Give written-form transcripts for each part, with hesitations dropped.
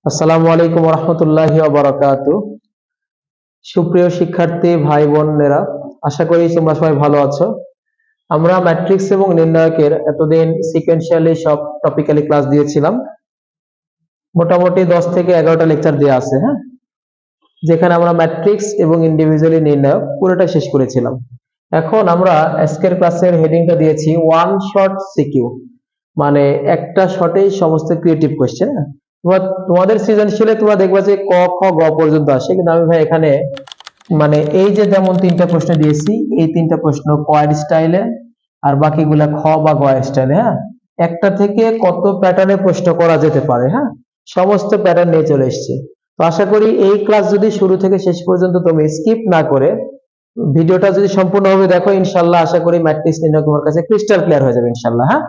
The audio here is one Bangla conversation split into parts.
আসসালামু আলাইকুম রহমতুল্লাহি ওয়া বারাকাতুহু। সুপ্রিয় শিক্ষার্থী ভাই বোনেরা, আশা করি তোমরা সবাই ভালো আছো। আমরা ম্যাট্রিক্স এবং নির্ণায়কের এতদিন সিকোয়েন্সিয়ালি সব টপিক্যালি ক্লাস দিয়েছিলাম। মোটামুটি 10 থেকে 11টা লেকচার দেওয়া আছে, হ্যাঁ, যেখানে আমরা ম্যাট্রিক্স এবং ইন্ডিভিজুয়ালি নির্ণায়ক পুরোটা শেষ করেছিলাম। এখন আমরা আজকের ক্লাসের হেডিংটা দিয়েছি ওয়ান শট সিকিউ, মানে একটা শটেই সমস্ত ক্রিয়েটিভ কোশ্চেন। তোমাদের সৃজনশীলে তোমরা দেখবা যে ক খ গ পর্যন্ত আসে, কিন্তু আমি ভাই এখানে মানে এই যে যেমন 3টা প্রশ্ন দিয়েছি, এই 3টা প্রশ্ন কোয়াড স্টাইলে আর বাকিগুলা খ বা গ স্টাইলে। হ্যাঁ, একটা থেকে কত প্যাটার্নে প্রশ্ন করা যেতে পারে, হ্যাঁ, সমস্ত প্যাটার্ন নিয়ে চলে এসেছি। তো আশা করি এই ক্লাস যদি শুরু থেকে শেষ পর্যন্ত তুমি স্কিপ না করে ভিডিওটা যদি সম্পূর্ণভাবে দেখো, ইনশাল্লাহ আশা করি ম্যাট্রিক্স নির্ণয় তোমার কাছে ক্রিস্টাল ক্লিয়ার হয়ে যাবে ইনশাল্লাহ। হ্যাঁ,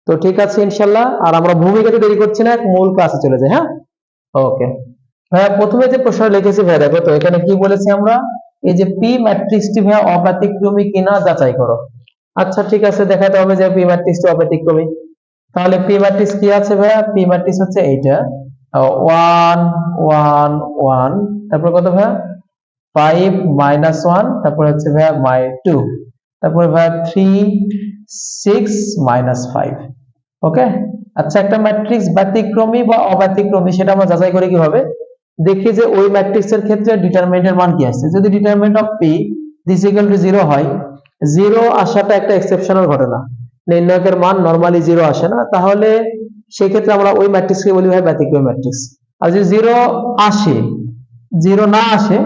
তো ঠিক আছে ইনশাল্লাহ। আর আমরা ভূমিকাতে দেরি করছি না, মূল ক্লাসে চলে যাই। হ্যাঁ, ওকে ভাইয়া, প্রথমে যে প্রশ্ন লিখেছি ভাইয়া, দেখো তো এখানে কি বলেছি আমরা, এই যে পি ম্যাট্রিক্সটি ভাইয়া অব্যতিক্রমী কিনা যাচাই করো। আচ্ছা ঠিক আছে, দেখাতে হবে যে পি ম্যাট্রিক্সটি অব্যতিক্রমী। তাহলে পি ম্যাট্রিক্স কি আছে ভাইয়া? পি ম্যাট্রিক্স হচ্ছে এইটা, 1 1 1, তারপর কত ভাইয়া 5 -1, তারপর হচ্ছে ভাইয়া 2, তারপরে ভাইয়া 3 6 -5। ওকে, আচ্ছা একটা ম্যাট্রিক্স ব্যতিক্রমী বা অব্যতিক্রমী সেটা আমরা যাচাই করি কিভাবে? দেখি যে ওই ম্যাট্রিক্সের ক্ষেত্রে ডিটারমিনেন্টের মান কি আসছে। যদি determinant of P is equal to 0 হয়, 0 আসাটা একটা এক্সেপশনাল ঘটনা, নির্ণায়কের মান নরমালি 0 আসে না, তাহলে সেই ক্ষেত্রে আমরা ওই ম্যাট্রিক্সকে বলি ভাই ব্যতিক্রমী ম্যাট্রিক্স। আর যদি 0 আসে, 0 না আসে,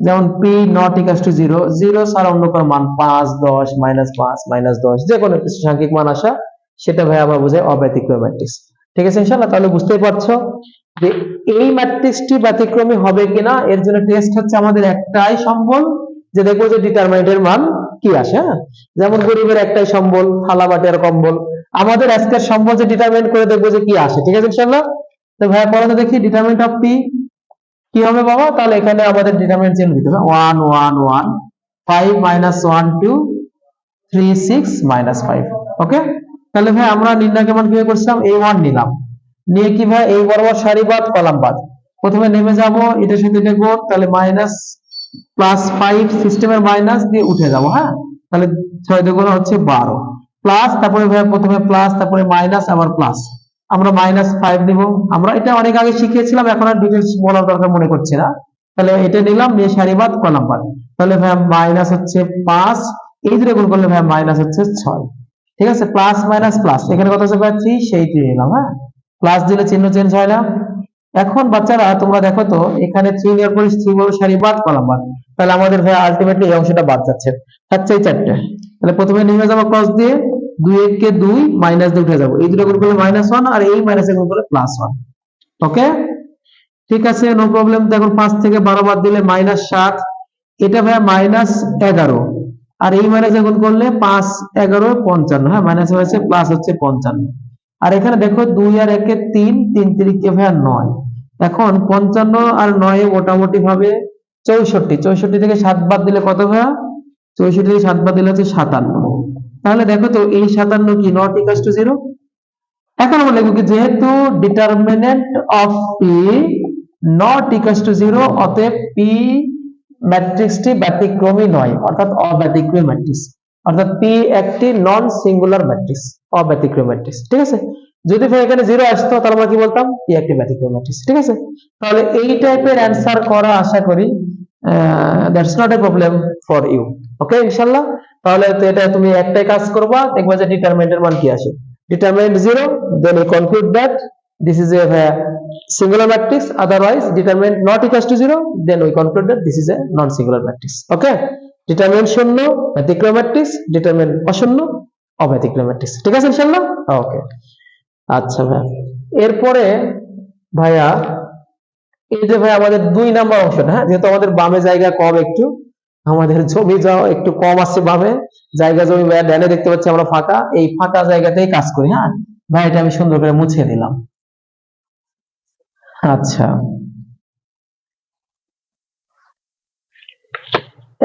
যেমন পি নট ইকুয়াল টু 0, 0 ছাড়া অন্য কোনো মান 5 10 -5 -10 যে কোনো কিছু সাংখ্যিক মান আসা, সেটা ভাই আমরা বোঝাই অব্যতিক্রমী ম্যাট্রিক্স। ঠিক আছে ইনশাআল্লাহ। তাহলে বুঝতেই পারছো যে এই ম্যাট্রিক্সটি ব্যতিক্রমী হবে কিনা, এর জন্য টেস্ট হচ্ছে আমাদের একটাই সম্বল, যে দেখবো যে ডিটারমিনেন্টের মান কি আসে। হ্যাঁ, যেমন গরিবের একটাই সম্বল থালা বাটি আর কম্বল, আমাদের আজকের সম্বল যে ডিটারমিনেন্ট করে দেখবো যে কি আসে। ঠিক আছে ইনশাআল্লাহ। তো ভাই পরে তো দেখি ডিটারমিনেন্ট অফ পি কি হবে বাবা। তাহলে এখানে আমাদের ডিটারমিনেন্ট চেঞ্জ দিতে হবে, 1 1 1, 5 -1 2, 3 6 -5। ওকে, তাহলে ভাই আমরা নির্ণায়কের মান কিভাবে করছিলাম, a1 নিলাম, নিয়ে কি ভাই এই বরাবর সারিবাদ কলাম বাদ, প্রথমে নেমে যাব, এটার সাথে এটা গুণ, তাহলে মাইনাস প্লাস 5 সিস্টেমের মাইনাস দিয়ে উঠে যাব। হ্যাঁ, তাহলে 6 দুগুণ হচ্ছে 12, প্লাস তারপরে ভাই প্রথমে প্লাস তারপরে মাইনাস আবার প্লাস, আমরা -5 নিব। আমরা এটা অনেক আগে শিখিয়েছিলাম, এখন আর ডিটেইলস বলার দরকার মনে করছি না। তাহলে এটা নিলাম, নিয়ে সারিবাদ কলাম বাদ, তাহলে ভাই মাইনাস হচ্ছে 5, এই দুটো গুণ করলে ভাই মাইনাস হচ্ছে 6। ঠিক আছে, প্লাস মাইনাস প্লাস, এখানে কত আছে ভাই 3, সেই 3 নিলাম। হ্যাঁ, প্লাস দিলে চিহ্ন চেঞ্জ হয় না। এখন বাচ্চারা তোমরা দেখো তো, এখানে 3 নেওয়ার পরে 3 বড় সারি বাদ কলাম বাদ, তাহলে আমাদের ভাই আলটিমেটলি এই অংশটা বাদ যাচ্ছে, থাকছে এই 4টে। তাহলে প্রথমে নেমে যাবো ক্রস দিয়ে, 2 1 কে 2, মাইনাস দিয়ে উঠে যাবো, এই দুটো গুণ করলে -1 আর এই মাইনাস গুণ করলে +1। ওকে, ঠিক আছে, নো প্রবলেম। তো এখন 5 থেকে 12 বাদ দিলে -7, এটা ভাই -11, আর এই মাইনাস গুণ করলে 5 11 55। হ্যাঁ, মাইনাস হয়েছে প্লাস হচ্ছে 55। আর এখানে দেখো 2 আর 1 এ 3, 3 3 ভাই 9, এখন 55 আর 9 মোটামুটি ভাবে 64, 64 থেকে 7 বাদ দিলে কত ভাইয়া, 64 থেকে 7 বাদ দিলে হচ্ছে 57। তাহলে দেখো তো এই 57 কি নট ইকুয়াল টু 0। এখন আমরা লিখব কি, যেহেতু determinant of P not equal to 0, অতএব পি ম্যাট্রিক্সটি ব্যতিক্রমী নয়, অর্থাৎ অব্যতিক্রমী ম্যাট্রিক্স, অর্থাৎ পি একটি নন সিঙ্গুলার ম্যাট্রিক্স, অব্যতিক্রমী ম্যাট্রিক্স। ঠিক আছে, যদি ভাই এখানে 0 আসতো তাহলে আমরা কি বলতাম, পি একটি ব্যতিক্রমী ম্যাট্রিক্স। ঠিক আছে, তাহলে এই টাইপের অ্যানসার করা আশা করি that's not a problem for you. Okay ইনশাআল্লাহ। তাহলে তো এটা তুমি একটাই কাজ করবা, দেখবা যে ডিটারমিনেন্টের মান কি আসে। Determinant 0, then we conclude that this is a singular matrix. Otherwise, determinant not equals to 0, then we conclude that this is a non-singular matrix. Okay, determinant শূন্য ব্যতিক্রম ম্যাট্রিক্স, determinant অশূন্য অব্যতিক্রম ম্যাট্রিক্স। ঠিক আছে ইনশাআল্লাহ। ওকে, আচ্ছা ভাই, এরপরে ভাইয়া এই যে ভাই আমাদের 2 নাম্বার অংশটা, হ্যাঁ, যেহেতু আমাদের বামে জায়গা কম, একটু আমাদের জমি যাও একটু কম আছে বামে জায়গা, জমি ভাইয়া ডানে দেখতে পাচ্ছি আমরা ফাঁকা, এই ফাঁকা জায়গাতেই কাজ করি। হ্যাঁ ভাই, এটা আমি সুন্দর করে মুছে দিলাম। আচ্ছা,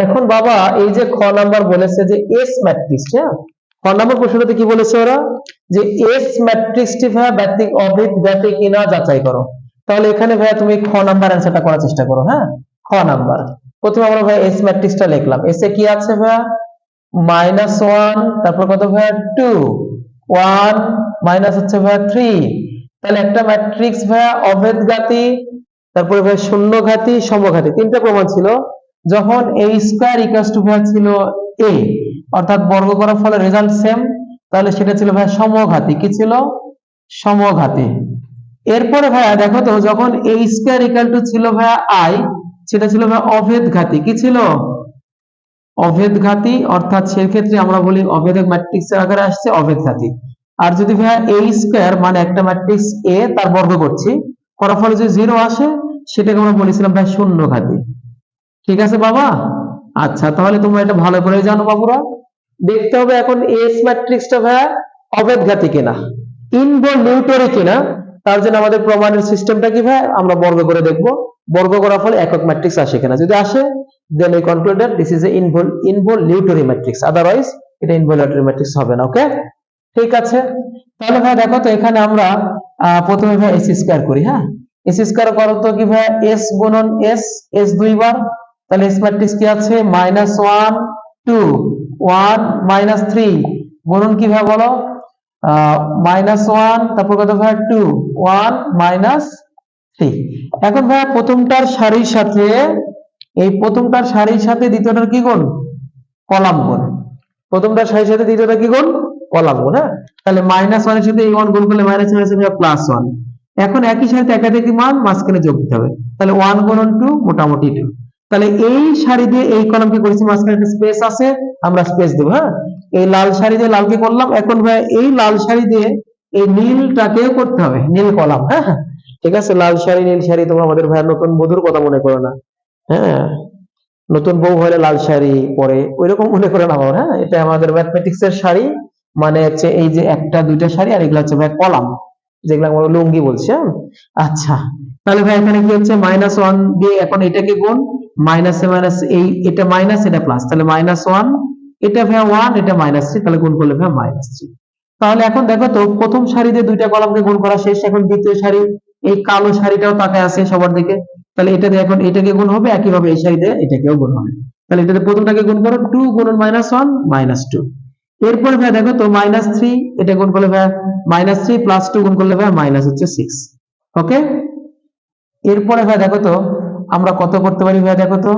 এখন বাবা এই যে খ নাম্বার বলেছে যে এস ম্যাট্রিক্স, হ্যাঁ, খ নাম্বার প্রশ্নটাতে কি বলেছে ওরা, যে এস ম্যাট্রিক্সটি ভাইয়া ব্যতিক অভেদ ব্যতিক কিনা যাচাই করো। তাহলে এখানে ভাইয়া তুমি খ নাম্বার অ্যান্সারটা করার চেষ্টা করো। হ্যাঁ, খ নাম্বার। প্রথমে আমরা ভাইয়া এস ম্যাট্রিক্সটা লিখলাম। এস এ কি আছে ভাইয়া? -1, তারপর কত ভাইয়া? 2, 1 মাইনাস হচ্ছে ভাইয়া 3। তাহলে একটা ম্যাট্রিক্স ভাইয়া অভেদঘাতী, তারপরে ভাইয়া শূন্যঘাতী, সমঘাতী, তিনটা প্রমাণ ছিল। যখন a স্কয়ার ইকুয়ালস টু ভাইয়া ছিল a, অর্থাৎ বর্গ করার ফলে রেজাল্ট সেম, তাহলে সেটা ছিল ভাইয়া সমঘাতী। কি ছিল? সমঘাতী। এরপরে ভাইয়া দেখো তো, যখন a স্কয়ার ইকুয়াল টু ছিল ভাইয়া i, সেটা ছিল ভাইয়া অভেদঘাতী। কি ছিল? অভেদঘাতী, অর্থাৎ সেক্ষেত্রে আমরা বলি অভেদক ম্যাট্রিক্সের আকারে আসছে অভেদঘাতী। আর যদি ভাইয়া a স্কয়ার মানে একটা ম্যাট্রিক্স a তার বর্গ করছি, করার ফলে যদি 0 আসে, সেটাকে আমরা বলেছিলাম ভাই শূন্যঘাতী। ঠিক আছে বাবা? আচ্ছা, তাহলে তোমরা এটা ভালো করে জানো বাবুরা। দেখতে হবে এখন এস ম্যাট্রিক্সটা ভাইয়া অভেদঘাতী কিনা, ইনভলিউটরি কিনা। তার জন্য আমাদের প্রমাণের সিস্টেমটা কি ভাই? আমরা বর্গ করে দেখব। বর্গ করার ফলে একক ম্যাট্রিক্স আসে কিনা। যদি আসে, then we conclude that this is a involutory matrix, otherwise এটা involutory matrix হবে না। ওকে, ঠিক আছে। তাহলে ভাই দেখো তো, এখানে আমরা প্রথমে ভাই এস স্কয়ার করি। হ্যাঁ, এস স্কয়ার করো তো কি ভাই? এস গুণন এস, এস দুইবার। তাহলে এস ম্যাট্রিক্স কি আছে? -1, 2, 1 -3 গুণন কি ভাই বলো? -1, তারপর কত ভাই? 2, 1 -3। এখন ভাই প্রথমটার সারির সাথে, এই প্রথমটার সারির সাথে দ্বিতীয়টার কি গুণ? কলাম গুণ। প্রথমটার সারির সাথে দ্বিতীয়টা কি গুণ? কলাম গুণ। হ্যাঁ, তাহলে -1 এর সাথে এই 1 গুণ করলে -1 এর সাথে +1। এখন একই সারিতে একাধিক মান মাঝখানে যোগ দিতে হবে। তাহলে 1 গুণন 2 মোটামুটি 2। তাহলে এই সারি দিয়ে এই কলামকে করেছি, মাঝখানে একটা স্পেস আছে, আমরা স্পেস দেব। হ্যাঁ, এই লাল সারি দিয়ে লালকে করলাম। এখন ভাই এই লাল সারি দিয়ে এই নীলটাকেও করতে হবে, নীল কলাম। হ্যাঁ, ঠিক আছে। লাল সারি নীল সারি, তোমরা আমাদের ভাই নতুন বধুর কথা মনে করো না। হ্যাঁ, নতুন বউ হলে লাল শাড়ি পরে ওইরকম মনে করে না। হ্যাঁ, এটা আমাদের ম্যাথমেটিক্স এর শাড়ি, মানে হচ্ছে এই যে একটা দুইটা শাড়ি, আর এগুলো হচ্ছে ভাই কলাম, যেগুলো আমরা লুঙ্গি বলছি। হ্যাঁ, আচ্ছা। তাহলে ভাই এখানে কি হচ্ছে? -1 দিয়ে এখন এটাকে গুণ, মাইনাসে মাইনাস, এই এটা মাইনাস এটা প্লাস, তাহলে -1, এটা ভাই 1, এটা -3, তাহলে গুণ করলে ভাই -3। তাহলে এখন দেখো তো, প্রথম সারিতে দুইটা কলামকে গুণ করা শেষ। এখন দ্বিতীয় সারি, এই কালো সারিটাও তাকায় আছে সবার দিকে। তাহলে এটা দিয়ে এখন এটাকে গুণ হবে, একইভাবে এই সারিতে এটাকেও গুণ হবে। তাহলে এটাতে প্রথমটাকে গুণ করো, 2 গুণন -1 -2। এরপর ভাই দেখো তো, -3 এটা গুণ করলে ভাই -3 প্লাস 2 গুণ করলে ভাই -6। ওকে, এরপরে ভাই দেখো তো, আমরা কত করতে পারি ভাই? দেখো তো,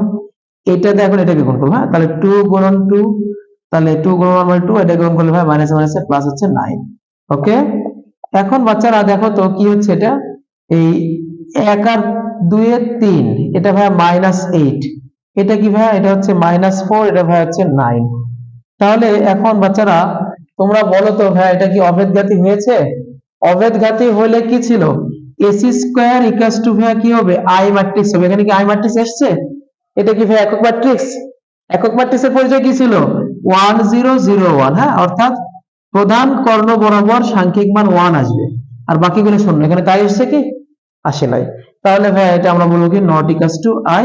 এটাতে এখন এটাকে গুণ করবো। হ্যাঁ, তাহলে 2 গুণন 2, তাহলে 2 গুণন 1 2, এটা গুণ করলে ভাই মাইনাস মাইনাসে প্লাস হচ্ছে 9। ওকে, এখন বাচ্চারা দেখো তো কি হচ্ছে এটা? এই 1 আর 2 এ 3, এটা ভাই -8, এটা কি ভাই? এটা হচ্ছে -4, এটা ভাই হচ্ছে 9। তাহলে এখন বাচ্চারা তোমরা বলো তো ভাই, এটা কি অভেদঘাতী হয়েছে? অভেদঘাতী হলে কি ছিল? এসি স্কয়ার ইকুয়ালস টু ভাই কি হবে? আই ম্যাট্রিক্স হবে। এখানে কি আই ম্যাট্রিক্স এসেছে? এটা কি ভাই একক ম্যাট্রিক্স? একক ম্যাট্রিক্সের পরিচয় কি ছিল? 1 0 0 1। হ্যাঁ, অর্থাৎ প্রধান কর্ণ বরাবর সাংখ্যিক মান 1 আসবে, আর বাকিগুলো শূন্য। এখানে তাই এসেছে কি? আসে নাই। তাহলে ভাই এটা আমরা বলবো কি? Not equals two I.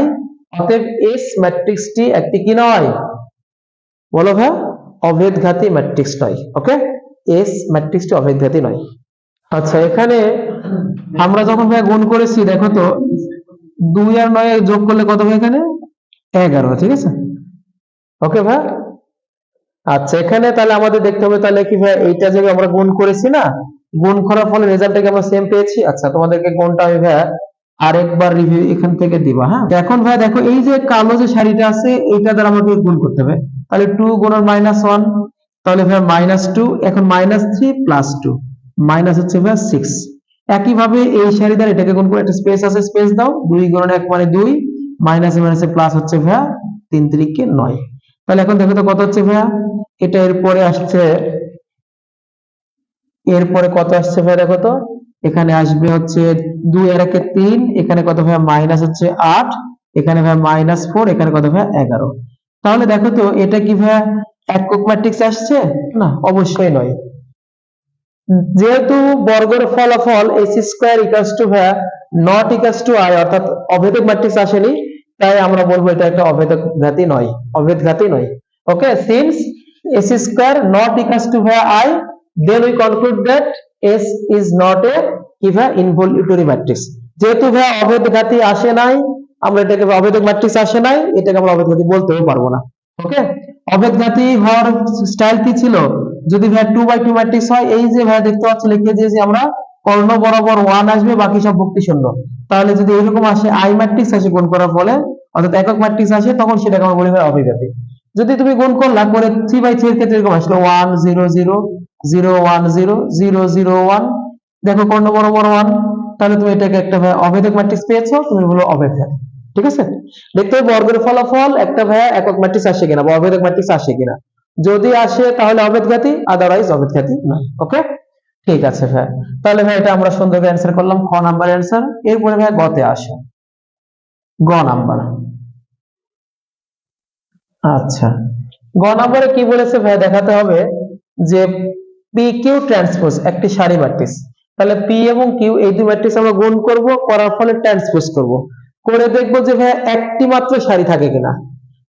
অতএব এস ম্যাট্রিক্সটি একটি কি নয়? বলো ভাই, অভেদঘাতী ম্যাট্রিক্স নয়। ওকে, এস ম্যাট্রিক্সটি অভেদঘাতী নয়। আচ্ছা, এখানে আমরা যখন ভাই গুণ করেছি, দেখো তো 2 আর 9 যোগ করলে কত হয়? এখানে 11। ঠিক আছে, ওকে ভাই। আচ্ছা, এখানে তাহলে আমাদের দেখতে হবে, তাহলে কি ভাই এইটা যে আমরা গুণ করেছি না, গুণ করার ফলে রেজাল্টটাকে আমরা সেম পেয়েছি। আচ্ছা, তোমাদেরকে গুণটা আমি ভাই আরেকবার রিভিউ এখান থেকে দিবা। হ্যাঁ, এখন ভাই দেখো, এই যে কালো যে শাড়িটা আছে, এইটা দ্বারা আমাকে গুণ করতে হবে। তাহলে 2 গুণন -1, তাহলে ভাই -2, এখন -3 প্লাস 2, মাইনাস হচ্ছে ভাই 6। একইভাবে এই শাড়ি দ্বারা এটাকে গুণ করে, একটা স্পেস আছে, স্পেস দাও। 2 গুণন 1 মানে 2, মাইনাসে মাইনাসে প্লাস হচ্ছে ভাই 3 3 9। তাহলে এখন দেখো তো কত হচ্ছে ভাই? এটা এরপরে আসছে, এরপরে কত আসছে ভাই? দেখো তো, এখানে আসবে হচ্ছে 2 আর 1 3, এখানে কত ভাই? মাইনাস হচ্ছে 8, এখানে ভাই -4, এখানে কত ভাই? 11। তাহলে দেখো তো, এটা কি ভাই একক ম্যাট্রিক্স আসছে? না, অবশ্যই নয়। যেহেতু বর্গের ফলাফল এস স্কয়ার ইকুয়ালস টু ভাই নট ইকুয়ালস টু আই, অর্থাৎ অভেদক ম্যাট্রিক্স আসেনি, তাই আমরা বলবো এটা একটা অভেদঘাতী নয়, অভেদঘাতী নয়। Okay, since S square not equals to ভাই I, then we conclude that S is not a কি ভাই ইনভলিউটরি ম্যাট্রিক্স। যেহেতু ভাই অভেদ ঘাতি আসে নাই, আমরা এটাকে অভেদক ম্যাট্রিক্স আসে নাই, এটাকে আমরা অভেদ ঘাতি বলতেও পারবো না। ওকে, অভেদ ঘাতি হওয়ার স্টাইল কি ছিল? যদি ভাই 2/2 ম্যাট্রিক্স হয়, এই যে ভাই দেখতে পাচ্ছ লিখে দিয়েছি আমরা, কর্ণ বরাবর 1 আসবে, বাকি সব ভুক্তি শূন্য। তাহলে যদি এরকম আসে আই ম্যাট্রিক্স আসে গুণ করার ফলে, অর্থাৎ একক ম্যাট্রিক্স আসে, তখন সেটাকে আমরা বলি ভাই অভেদ ঘাতি। যদি তুমি গুণ করলা করে 3/3 এর ক্ষেত্রে এরকম আসলো 1 0 0 0 1 0 0 0 1, দেখো কর্ণ বরাবর 1, তাহলে তুমি এটাকে একটা ভাই অভেদক ম্যাট্রিক্স পেয়েছো, তুমি বলো অভেদ ঘাতি। ঠিক আছে, দেখতে হবে বর্গের ফলাফল একটা ভাইয়া একক ম্যাট্রিক্স আসে কিনা বা অভেদক ম্যাট্রিক্স আসে কিনা। যদি আসে তাহলে অভেদ ঘাতি, আদারওয়াইজ অভেদ ঘাতি না। ওকে, ঠিক আছে ভাই, তাহলে ভাই এটা আমরা সুন্দর করে অ্যান্সার করলাম, খ নাম্বার অ্যান্সার। এরপরে ভাই গতে আসে, গ নাম্বার। আচ্ছা, গ নাম্বারে কি বলেছে ভাই, দেখাতে হবে যে পি কিউ ট্রান্সপোজ একটি সারি ম্যাট্রিক্স। তাহলে পি এবং কিউ এই দুই ম্যাট্রিক্স আমরা গুণ করব, করার ফলে ট্রান্সপোজ করব, করে দেখব যে ভাই একটি মাত্র সারি থাকে কিনা।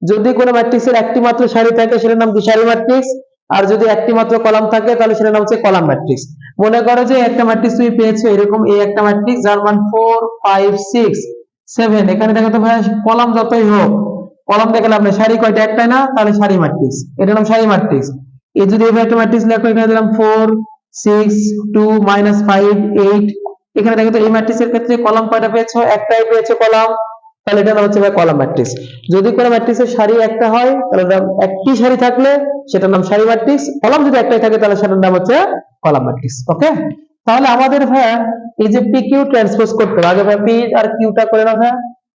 যদি কোনো ম্যাট্রিক্সের একটি মাত্র সারি থাকে সেটার নাম কি সারি ম্যাট্রিক্স, আর যদি একটি মাত্র কলাম থাকে তাহলে সেটার নাম হচ্ছে কলাম ম্যাট্রিক্স। মনে করো যে একটা ম্যাট্রিক্স তুমি পেয়েছো এরকম, এই একটা ম্যাট্রিক্স যার মান 4 5 6 7, এখানে দেখো তো ভাই কলাম যতই হোক, কলাম দেখে লাভ নেই, সারি কয়টা? একটাই না, তাহলে সারি ম্যাট্রিক্স, এটার নাম সারি ম্যাট্রিক্স। এই যদি এভাবে একটা ম্যাট্রিক্স লেখো, এখানে দিলাম 4 6 2 -5 8, এখানে দেখো তো এই ম্যাট্রিক্সের ক্ষেত্রে কলাম কয়টা পেয়েছো? একটাই পেয়েছো কলাম, তাহলে এটা নাম হচ্ছে ভাই কলাম ম্যাট্রিক্স। যদি কোনো ম্যাট্রিক্সের সারি একটা হয় তাহলে একটি সারি থাকলে সেটার নাম সারি ম্যাট্রিক্স, কলাম যদি একটাই থাকে তাহলে সেটার নাম হচ্ছে কলাম ম্যাট্রিক্স। ওকে, তাহলে আমাদের ভাই এই যে পি কিউ ট্রান্সপোজ করতে হবে, আগে ভাই পি আর কিউটা করে নাও ভাই।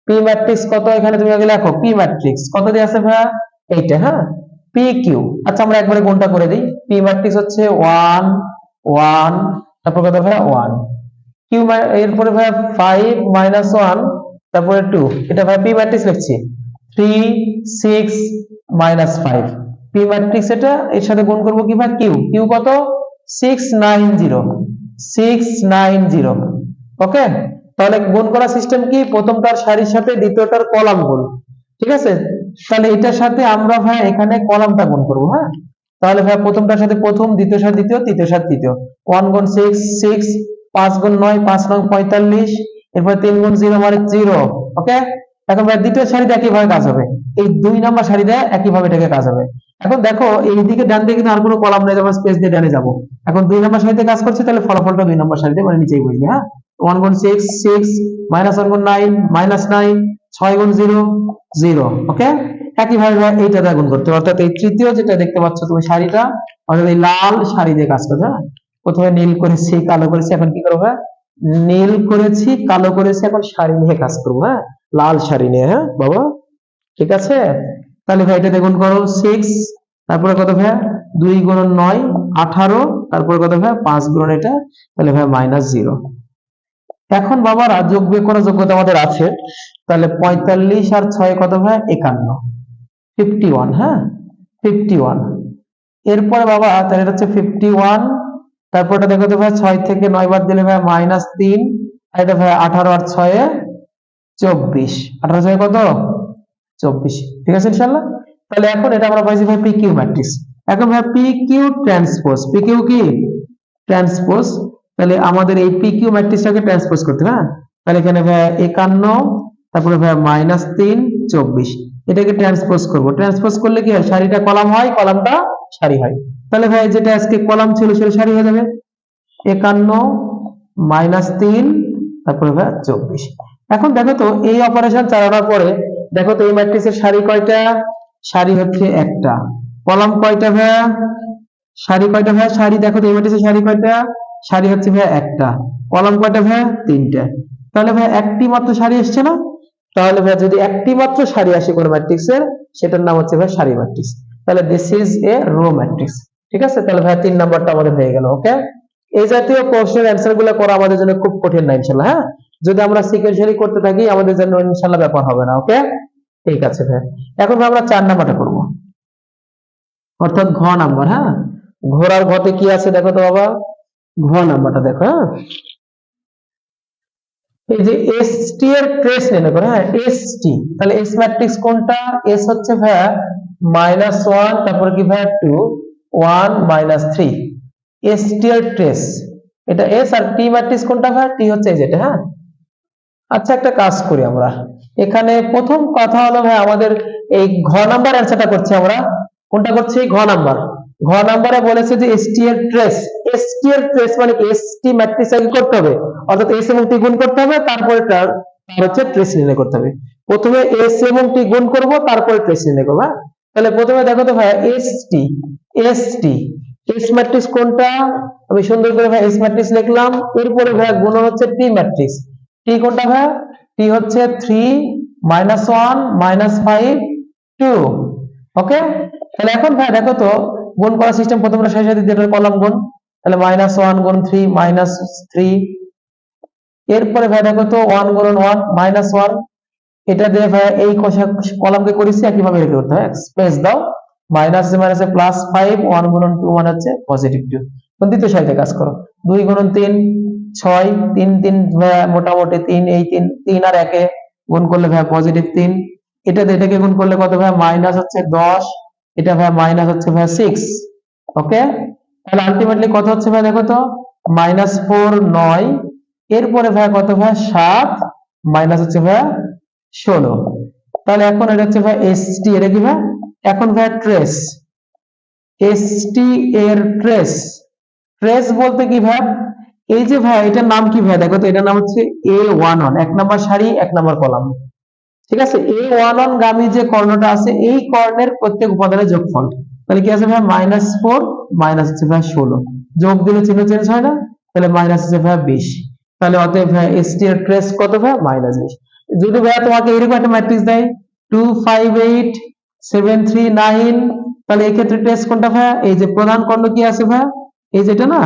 পি ম্যাট্রিক্স কত, এখানে তুমি আগে লেখো পি ম্যাট্রিক্স কত দিয়ে আছে ভাই, এইটা। হ্যাঁ, পি কিউ, আচ্ছা আমরা একবারে গুণটা করে দিই। পি ম্যাট্রিক্স হচ্ছে 1 1, তারপর কত ভাই 1, কিউ এরপরে ভাই 5 -1, তারপরে 2, এটা ভাই পি ম্যাট্রিক্স লিখছি। 3 6 -5, পি ম্যাট্রিক্স, এটা এর সাথে গুণ করব কি ভাই কিউ, কিউ কত 690 690। ওকে, তাহলে গুণ করার সিস্টেম কি, প্রথমটার সারির সাথে দ্বিতীয়টার কলাম গুণ। ঠিক আছে, তাহলে এটার সাথে আমরা ভাই এখানে কলামটা গুণ করব। হ্যাঁ, তাহলে ভাই প্রথমটার সাথে প্রথম, দ্বিতীয় সাথে দ্বিতীয়, তৃতীয় সাথে তৃতীয়। 1 গুণ 6 6, 5 গুণ 9 5 9 45, এরপর 3 গুণ 0 মানে 0। ওকে, এখন ভাই দ্বিতীয় সারিতে একইভাবে কাজ হবে, এই 2 নাম্বার সারিতে একইভাবে এটাকে কাজ হবে। এখন দেখো এইদিকে ডান দিকে কিন্তু আর কোনো কলাম নেই, আমরা স্পেস দিয়ে ডানে যাব। এখন 2 নাম্বার সারিতে কাজ করছে, তাহলে ফলাফলটা 2 নাম্বার সারিতে মানে নিচেই বসবে। হ্যাঁ, 1 গুণ 6 6, -1 গুণ 9 -9, 6 গুণ 0 0। ওকে, একইভাবে এইটা দিয়ে গুণ করতে হবে, অর্থাৎ এই তৃতীয় যেটা দেখতে পাচ্ছ তুমি সারিটা, অর্থাৎ এই লাল সারি দিয়ে কাজ করবে। হ্যাঁ, প্রথমে নীল করেছি কালো করেছি, এখন কি করবো? নীল করেছি কালো করেছি, এখন সারি নিয়ে কাজ করবো। হ্যাঁ, লাল সারি নিয়ে। হ্যাঁ বাবা, ঠিক আছে, তাহলে ভাই এটা দেখুন করো 6, তারপরে কত ভাই 2 গুণ 9 18, তারপরে কত ভাই 5 গুণ এটা, তাহলে ভাই -0। এখন বাবারা যোগ বিয়োগ করার যোগ্যতা আমাদের আছে, তাহলে 45 আর 6 কত ভাই 51 51। হ্যাঁ, 51, এরপরে বাবা তাহলে এটা হচ্ছে 51, তারপর এটা দেখো তো ভাই 6 থেকে 9 বাদ দিলে ভাই -3, আর এটা ভাই 18 আর 6 24, 18 6 কত 24। ঠিক আছে ইনশাআল্লাহ, তাহলে এখন এটা আমরা পাইছি ভাই পি কিউ ম্যাট্রিক্স। এখন ভাই P Q transpose, P Q কি ট্রান্সপোজ, তাহলে আমাদের এই পি কিউ ম্যাট্রিক্সটাকে ট্রান্সপোজ করতে হবে। হ্যাঁ, তাহলে এখানে ভাই 51, তারপরে ভাই -3 24, এটাকে ট্রান্সপোজ করব। ট্রান্সপোজ করলে কি হয়, সারিটা কলাম হয়, কলামটা সারি হয়। তাহলে ভাই যেটা আজকে কলাম ছিল সেটা সারি হয়ে যাবে। 51 -3, তারপরে ভাই 24। এখন দেখো তো এই অপারেশন চালানোর পরে দেখো তো এই ম্যাট্রিক্সের সারি কয়টা? সারি হচ্ছে একটা, কলাম কয়টা ভাই? সারি কয়টা ভাই? সারি দেখো তো এই ম্যাট্রিক্সের সারি কয়টা? সারি হচ্ছে ভাই একটা, কলাম কয়টা ভাই? তিনটা। তাহলে ভাই একটি মাত্র সারি আসছে না? তাহলে ভাই যদি একটি মাত্র সারি আসে কোন ম্যাট্রিক্সের, সেটার নাম হচ্ছে ভাই সারি ম্যাট্রিক্স। তাহলে this is a row matrix. ঠিক আছে, তাহলে ভাই 3 নাম্বারটা আমাদের হয়ে গেল। ওকে, এই জাতীয় প্রশ্নের অ্যান্সার গুলো করা আমাদের জন্য খুব কঠিন না ইনশাআল্লাহ। হ্যাঁ, যদি আমরা সিকোয়েন্সিয়ালি করতে থাকি আমাদের জন্য ইনশাআল্লাহ ব্যাপার হবে না। ওকে, ঠিক আছে ভাই, এখন ভাই আমরা 4 নাম্বারটা করব, অর্থাৎ ঘ নাম্বার। হ্যাঁ, ঘোড়ার ঘতে কি আছে দেখো তো বাবা, ঘ নাম্বারটা দেখো। হ্যাঁ, এই যে এসটি এর ট্রেস নির্ণয় করে। হ্যাঁ, এসটি, তাহলে এস ম্যাট্রিক্স কোনটা? এস হচ্ছে ভাইয়া -1, তারপরে কি ভাইয়া 2 1 -3, এসটি এর ট্রেস এটা এস। আর টি ম্যাট্রিক্স কোনটা ভাইয়া? টি হচ্ছে এই যেটা। হ্যাঁ, আচ্ছা, একটা কাজ করি আমরা। এখানে প্রথম কথা হলো ভাই, আমাদের এই ঘ নাম্বার অ্যান্সারটা করছি আমরা। কোনটা করছি? ঘ নাম্বার। ঘ নাম্বারে বলেছে যে এসটি এর ট্রেস। এসটি এর ট্রেস মানে কি? এসটি ম্যাট্রিক্স আগে করতে হবে, অর্থাৎ এস এবং টি গুণ করতে হবে, তারপরে তার হচ্ছে ট্রেস নির্ণয় করতে হবে। প্রথমে এস এবং টি গুণ করব, তারপরে ট্রেস নির্ণয় করব। হ্যাঁ, তাহলে প্রথমে দেখো তো ভাই, এসটি এসটি এস ম্যাট্রিক্স কোনটা? আমি সুন্দর করে ভাই এস ম্যাট্রিক্স লিখলাম। এরপরে ভাই গুণন হচ্ছে টি ম্যাট্রিক্স। টি কোনটা ভাই? টি হচ্ছে 3 -1 -5 2। ওকে, তাহলে এখন ভাই দেখো তো গুণ করার সিস্টেম। প্রথমে আমরা সাথে সাথে যেটা কলাম গুণ, তাহলে -1 গুণ 3 -3। এরপরে ভাই দেখো তো 1 গুণ 1 -1। এটা দিয়ে ভাই এই কলামকে করেছি একইভাবে রেখে করতে হয়, স্পেস দাও, মাইনাসে মাইনাসে +5, 1 গুণন 2 মানে হচ্ছে +2। এখন দ্বিতীয় সারিতে কাজ করো, 2 গুণন 3 6, 3 3 মোটামুটি 3, এই 3 3 আর 1 এ গুণ করলে ভাই +3। এটা দিয়ে এটাকে গুণ করলে কত ভাই? মাইনাস হচ্ছে 10, এটা ভাই মাইনাস হচ্ছে ভাই 6। ওকে, তাহলে আলটিমেটলি কত হচ্ছে ভাই দেখো তো, -4 9। এরপরে ভাই কত ভাই? 7, মাইনাস হচ্ছে ভাই 16। তাহলে এখন এটা হচ্ছে ভাই এসটি, এটা কি ভাই? এখন ভাই ট্রেস, এসটি এর ট্রেস। ট্রেস বলতে কি ভাই? এই যে ভাই এটার নাম কি ভাই দেখো তো, এটার নাম হচ্ছে A11, 1 নাম্বার সারি 1 নাম্বার কলাম। ঠিক আছে, A11 গামী যে কর্ণটা আছে, এই কর্ণের প্রত্যেক উপাদানের যোগফল। তাহলে কি আছে ভাই? -4 মাইনাস হচ্ছে ভাই 16, যোগ দিলে চিহ্ন চেঞ্জ হয় না, তাহলে মাইনাস হচ্ছে ভাই 20। তাহলে অতএব ভাই এসটি এর ট্রেস কত ভাই? -20। যদি ভাই তোমাকে এরকম একটা ম্যাট্রিক্স দেয় 2 5 8 7 3 9, তাহলে এই ক্ষেত্রে ট্রেস কোনটা ভাই? এই যে প্রধান কর্ণ কি আছে ভাই? এই যেটা না,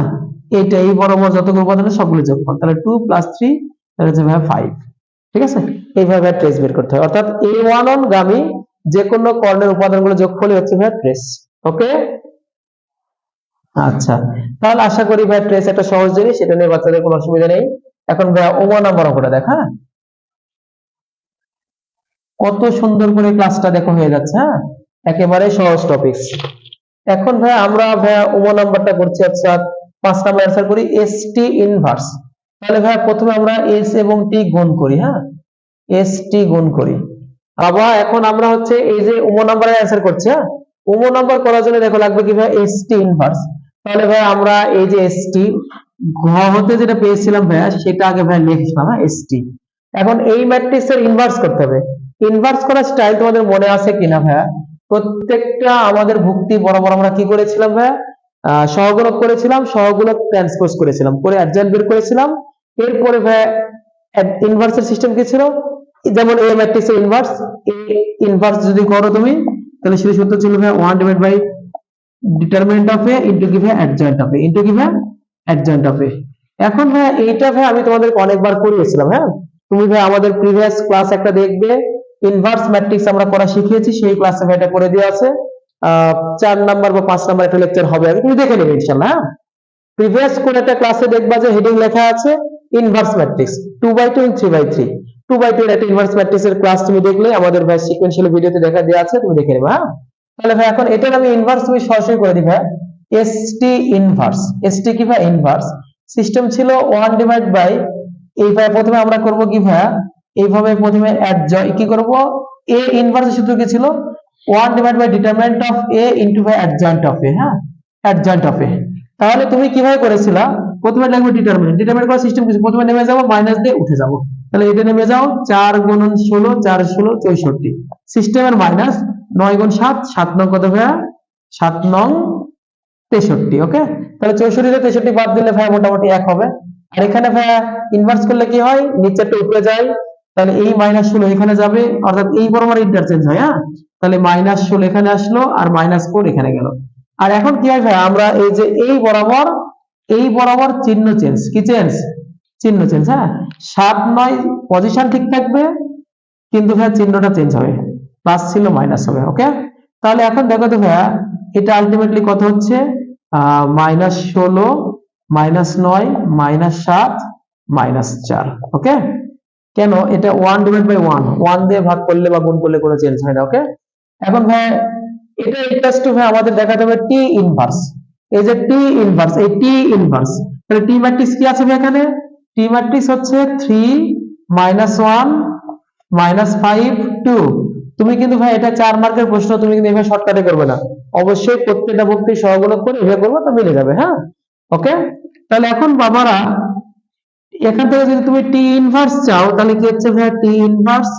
এইটা, এই বরাবর যতগুলো উপাদান আছে সবগুলো যোগফল, তাহলে 2 + 3, তাহলে হচ্ছে ভাই 5। ঠিক আছে, এইভাবে ট্রেস বের করতে হয়। অর্থাৎ A11 গামী যে কোনো কর্ণের উপাদানগুলো যোগফলই হচ্ছে ভাই ট্রেস। ওকে, আচ্ছা, তাহলে আশা করি ভাই ট্রেস একটা সহজ জিনিস, সেটা নিয়ে বাচ্চাদের কোনো অসুবিধা নেই। এখন ভাই ওমা নাম্বার অঙ্কটা দেখা, কত সুন্দর করে ক্লাসটা দেখো হয়ে যাচ্ছে। হ্যাঁ, একেবারে সহজ টপিকস। এখন ভাই আমরা ভাই ওমা নাম্বারটা করছি। আচ্ছা, 5 নাম্বার অ্যান্সার করি, এসটি ইনভার্স। তাহলে ভাই প্রথমে আমরা এস এবং টি গুণ করি। হ্যাঁ, এস টি গুণ করি। আবার এখন আমরা হচ্ছে এই যে উমো নাম্বারের অ্যান্সার করছি। হ্যাঁ, উমো নাম্বার করার জন্য দেখো লাগবে কি ভাই? ST inverse. তাহলে ভাই আমরা এই যে এসটি ঘ হতে যেটা পেয়েছিলাম ভাই, সেটা আগে ভাই লিখলাম। হ্যাঁ, এসটি। এখন এই ম্যাট্রিক্স এর ইনভার্স করতে হবে। ইনভার্স করার স্টাইল তোমাদের মনে আছে কিনা ভাই? প্রত্যেকটা আমাদের ভুক্তি বরাবর আমরা কি করেছিলাম ভাই? সহগুণক করেছিলাম, সহগুণক ট্রান্সপোজ করেছিলাম, করে অ্যাডজয়েন্ট বের করেছিলাম। এরপরে ভাই ইনভার্সের সিস্টেম কি ছিল? যেমন এ ম্যাট্রিক্স এর ইনভার্স, এ ইনভার্স যদি করো তুমি, তাহলে সেটা সূত্র ছিল ভাই 1 divide by determinant of A into কি ভাই? অ্যাডজয়েন্ট অফ এ ইনটু কি ভাই? Adjoint of A. এখন ভাই এইটা ভাই আমি তোমাদেরকে অনেকবার করিয়েছিলাম। হ্যাঁ, তুমি ভাই আমাদের প্রিভিয়াস ক্লাস একটা দেখবে, ইনভার্স ম্যাট্রিক্স আমরা করা শিখিয়েছি, সেই ক্লাসে ভাই এটা করে দেওয়া আছে। 4 নাম্বার বা 5 নাম্বার একটা লেকচার হবে, তুমি দেখে নেবে ইনশাআল্লাহ। হ্যাঁ, প্রিভিয়াস কোন একটা ক্লাসে দেখবা যে হেডিং লেখা আছে ইনভার্স ম্যাট্রিক্স 2/2 এবং 3/3। 2/2 এর একটা ইনভার্স ম্যাট্রিক্সের ক্লাস তুমি দেখলে আমাদের ভাই সিকোয়েন্সিয়াল ভিডিওতে দেখা দেওয়া আছে, তুমি দেখে নেবে। হ্যাঁ, তাহলে ভাই এখন এটার আমি ইনভার্স তুমি সরাসরি করে দিবা। এসটি ইনভার্স, এসটি কি ভাই? ইনভার্স। সিস্টেম ছিল 1 ডিভাইড বাই, এইভাবে প্রথমে আমরা করব কি ভাই? এইভাবে প্রথমে অ্যাডজয়েন্ট কি করব? এ ইনভার্স সূত্র কি ছিল? 1 divide by determinant of A into ভাই অ্যাডজয়েন্ট অফ এ। হ্যাঁ, অ্যাডজয়েন্ট অফ এ। তাহলে তুমি কিভাবে করেছিলা? প্রথমে লিখবে ডিটারমিনেন্ট, ডিটারমিনেন্ট করার সিস্টেম কিছু, প্রথমে নেমে যাবো, মাইনাস দিয়ে উঠে যাব। তাহলে এটা নেমে যাও, 4 গুণন 16, 4 16 64। সিস্টেমের মাইনাস 9 গুণ 7, 7 নং কত ভাইয়া? 7 নং 63। ওকে, তাহলে 64 তে 63 বাদ দিলে ভাই মোটামুটি 1 হবে। আর এখানে ভাইয়া ইনভার্স করলে কি হয়? নিচেরটা উপরে যায়, তাহলে এই -16 এখানে যাবে, অর্থাৎ এই বরাবর ইন্টারচেঞ্জ হয়। হ্যাঁ, তাহলে -16 এখানে আসলো আর -4 এখানে গেল। আর এখন কি হয় ভাই? আমরা এই যে এই বরাবর চিহ্ন চেঞ্জ, কি চেঞ্জ? চিহ্ন চেঞ্জ। হ্যাঁ, 7 9 পজিশন ঠিক থাকবে, কিন্তু ভাই চিহ্নটা চেঞ্জ হবে, প্লাস ছিল মাইনাস হবে। ওকে, তাহলে এখন দেখো তো ভাইয়া, এটা আলটিমেটলি কত হচ্ছে? -16 -9 -7 -4। ওকে, কেন? এটা 1 ডিভাইড বাই 1 দিয়ে ভাগ করলে বা গুণ করলে কোনো চেঞ্জ হয় না। ওকে, এখন ভাই এটা ইকুয়ালস টু ভাই আমাদের দেখাতে হবে টি ইনভার্স। এই যে টি ইনভার্স, এই টি ইনভার্স, তাহলে টি ম্যাট্রিক্স কি আছে ভাই এখানে? টি ম্যাট্রিক্স হচ্ছে 3 -1 -5 2। তুমি কিন্তু ভাই এটা 4 মার্কের প্রশ্ন, তুমি কিন্তু এভাবে শর্টকাটে করবে না, অবশ্যই প্রত্যেকটা ভক্তি সহগুণক করে এভাবে করবে তো মিলে যাবে। হ্যাঁ, ওকে। তাহলে এখন বাবারা এখান থেকে যদি তুমি টি ইনভার্স চাও তাহলে কি হচ্ছে ভাই টি ইনভার্স,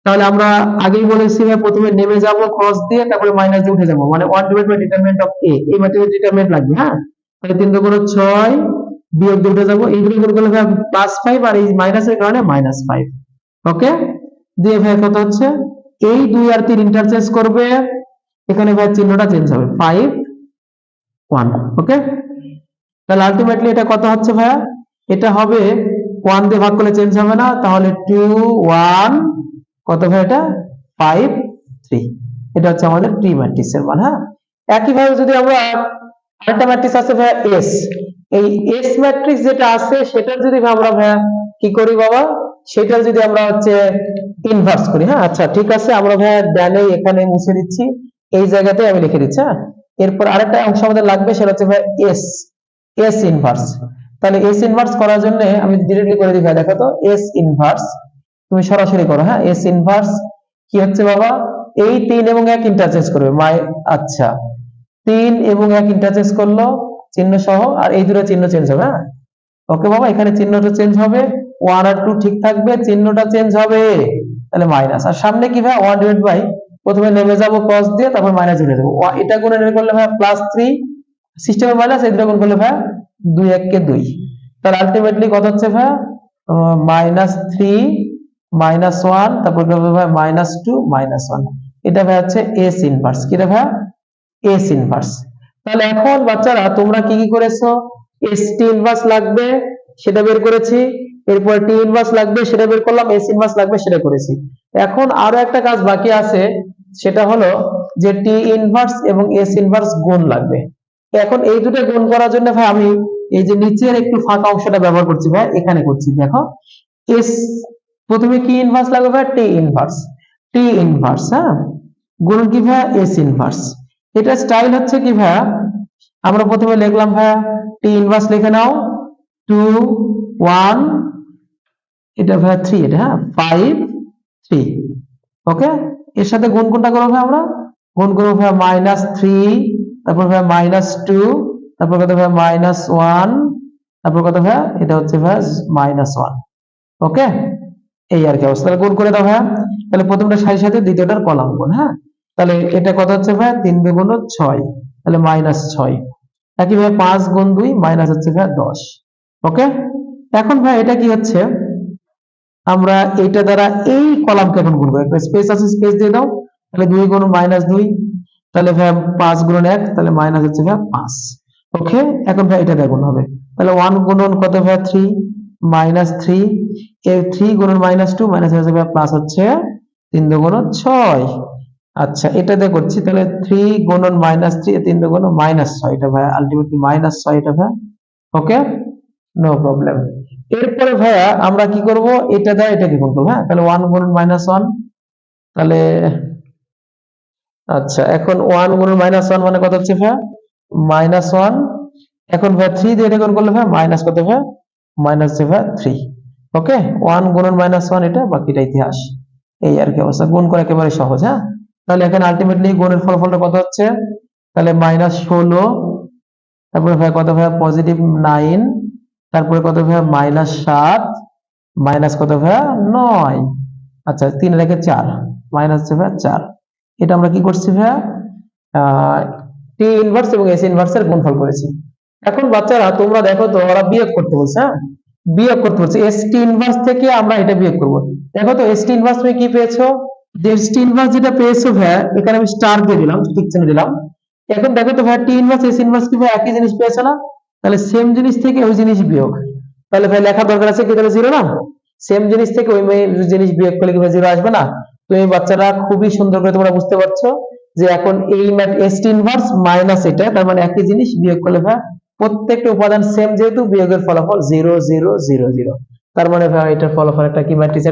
তাহলে আমরা আগেই বলেছি ভাই প্রথমে নেমে যাব ক্রস দিয়ে, তারপরে মাইনাস দিয়ে উঠে যাব, মানে 1 ডিভাইড বাই ডিটারমিনেন্ট অফ এ, এই ম্যাট্রিক্সের ডিটারমিনেন্ট লাগবে। হ্যাঁ, তাহলে 3 2 গুণ 6 বিয়োগ দিয়ে উঠে যাব, এই দুটো গুণ করলে ভাই +5 আর এই মাইনাসের কারণে -5। ওকে, দিয়ে ভাই কত হচ্ছে এই 2 আর 3 ইন্টারচেঞ্জ করবে, এখানে ভাই চিহ্নটা চেঞ্জ হবে 5 1। ওকে, তাহলে আলটিমেটলি এটা কত হচ্ছে ভাইয়া, এটা হবে 1 দিয়ে ভাগ করলে চেঞ্জ হবে না, তাহলে 2 1 কত ভাই এটা 5 3। এটা হচ্ছে আমাদের টি ম্যাট্রিক্সের মান। হ্যাঁ, একই ভাবে যদি আমরা আরেকটা ম্যাট্রিক্স আছে ভাইয়া এস, এই এস ম্যাট্রিক্স যেটা আছে সেটার যদি আমরা ভাইয়া কি করি বাবা, সেটার যদি আমরা হচ্ছে ইনভার্স করি। হ্যাঁ, আচ্ছা ঠিক আছে, আমরা ভাইয়া ডানে এখানে মুছে দিচ্ছি, এই জায়গাতে আমি লিখে দিচ্ছি। হ্যাঁ, এরপর আরেকটা অংশ আমাদের লাগবে, সেটা হচ্ছে ভাইয়া এস, এস ইনভার্স। তাহলে এস ইনভার্স করার জন্য আমি ডিরেক্টলি করে দিই ভাই, দেখো তো এস ইনভার্স তুমি সরাসরি করো। হ্যাঁ, এস ইনভার্স কি হচ্ছে বাবা, এই 3 এবং 1 ইন্টারচেঞ্জ করবে আচ্ছা 3 এবং 1 ইন্টারচেঞ্জ করলো চিহ্ন সহ, আর এই দুটো চিহ্ন চেঞ্জ হবে। হ্যাঁ, ওকে বাবা, এখানে চিহ্নটা চেঞ্জ হবে, 1 আর 2 ঠিক থাকবে, চিহ্নটা চেঞ্জ হবে, তাহলে মাইনাস, আর সামনে কি ভাই 1 ডিভাইড বাই, প্রথমে নেমে যাব cos দিয়ে, তারপর মাইনাস উঠে যাব, এটা গুণে নেমে করলে ভাই +3 সিস্টেমে মাইনাস, এই দুটো গুণ করলে ভাই 2 1 কে 2, তাহলে আলটিমেটলি কত হচ্ছে ভাই -3 -1, তারপর হবে ভাই -2 -1। এটা ভাই হচ্ছে এস ইনভার্স। কি রে ভাই, এস ইনভার্স। তাহলে এখন বাচ্চারা তোমরা কি কি করেছো, এস টি ইনভার্স লাগবে সেটা বের করেছি, এরপর টি ইনভার্স লাগবে সেটা বের করলাম, এস ইনভার্স লাগবে সেটা করেছি। এখন আরো একটা কাজ বাকি আছে, সেটা হলো যে টি ইনভার্স এবং এস ইনভার্স গুণ লাগবে। এখন এই দুটো গুণ করার জন্য ভাই আমি এই যে নিচের একটু ফাঁকা অংশটা ব্যবহার করছি ভাই, এখানে করছি। দেখো এস, প্রথমে কি ইনভার্স লাগবে ভাই টি ইনভার্স, টি ইনভার্স। হ্যাঁ, গুণ কি ভাই এস ইনভার্স। এটা স্টাইল হচ্ছে কি ভাই, আমরা প্রথমে লিখলাম ভাই টি ইনভার্স, লিখে নাও 2 1, এটা ভাই 3, এটা হ্যাঁ 5 3। ওকে, এর সাথে গুণ কোনটা করবো ভাই, আমরা গুণ করবো ভাই -3, তারপর ভাই -2, তারপর কত ভাই -1, তারপর কত ভাই এটা হচ্ছে ভাই -1। ওকে, এই আর কি অবস্থা। তাহলে গুণ করে দাও ভাই, তাহলে প্রথমটা 6 সাথে দ্বিতীয়টার কলাম গুণ। হ্যাঁ, তাহলে এটা কত হচ্ছে ভাই 3 গুণ 6, তাহলে -6। একইভাবে 5 গুণ 2 মাইনাস হচ্ছে ভাই 10। ওকে, এখন ভাই এটা কি হচ্ছে, আমরা এইটা দ্বারা এই কলামকে এখন গুণ করব, একটা স্পেস আছে স্পেস দিয়ে দাও, তাহলে 2 গুণ -2, তাহলে ভাই 5 গুণ 1, তাহলে মাইনাস হচ্ছে ভাই 5। ওকে, এখন ভাই এটা দিয়ে গুণ হবে, তাহলে 1 গুণন কত ভাই 3 -3, এর 3 গুণন -2 মাইনাস হচ্ছে ভাই প্লাস হচ্ছে 3 গুণ 6। আচ্ছা এটা দিয়ে করছি, তাহলে 3 গুণন -3, 3 গুণ -6, এটা ভাই আলটিমেটলি -6 এটা ভাই। ওকে, নো প্রবলেম। এরপরে ভাইয়া আমরা কি করব, এটা দেয় এটাকে গুণ করব। হ্যাঁ, তাহলে 1 গুণন -1, তাহলে আচ্ছা এখন 1 গুণন -1 মানে কত হচ্ছে ভাইয়া -1। এখন ভাইয়া 3 দিয়ে এটা গুণ করলে ভাইয়া মাইনাস কত ভাইয়া মাইনাস যে ভাইয়া 3। ওকে, 1 গুণন -1, এটা বাকিটা ইতিহাস। এই আর কি অবস্থা, গুণ করা একেবারে সহজ। হ্যাঁ, তাহলে এখানে আলটিমেটলি গুণের ফলাফলটা কত হচ্ছে, তাহলে -16, তারপরে ভাইয়া কত ভাইয়া +9, তারপরে কত ভাইয়া -7, মাইনাস কত ভাইয়া 9। আচ্ছা 3 রেখে 4, মাইনাস হচ্ছে ভাইয়া 4। এটা আমরা কি করছি ভাইয়া টি ইনভার্স এবং এস ইনভার্স এর গুণফল করেছি। এখন বাচ্চারা তোমরা দেখো তো, ওরা বিয়োগ করতে বলছে। হ্যাঁ, বিয়োগ করতে বলছে, এস টি ইনভার্স থেকে আমরা এটা বিয়োগ করব। দেখো তো এস টি ইনভার্স তুমি কি পেয়েছো, যে এস টি ইনভার্স যেটা পেয়েছো ভাইয়া, এখানে আমি স্টার দিয়ে দিলাম, ঠিক চিহ্ন দিলাম। এখন দেখো তো ভাইয়া টি ইনভার্স এস ইনভার্স কি ভাই একই জিনিস পেয়েছো না, তাহলে সেম জিনিস থেকে ওই জিনিস বিয়োগ, তাহলে ভাই লেখা দরকার আছে কি, তাহলে 0 না, সেম জিনিস থেকে ওই জিনিস বিয়োগ করলে কি ভাই 0 আসবে না। তো এই বাচ্চারা খুবই সুন্দর করে তোমরা বুঝতে পারছো যে এখন এই এস টি ইনভার্স মাইনাস এটা, তার মানে একই জিনিস বিয়োগ করলে ভাই প্রত্যেকটা উপাদান সেম, যেহেতু বিয়োগের ফলাফল 0 0 0 0, তার মানে ভাই এটার ফলাফল একটা কি ম্যাট্রিক্স,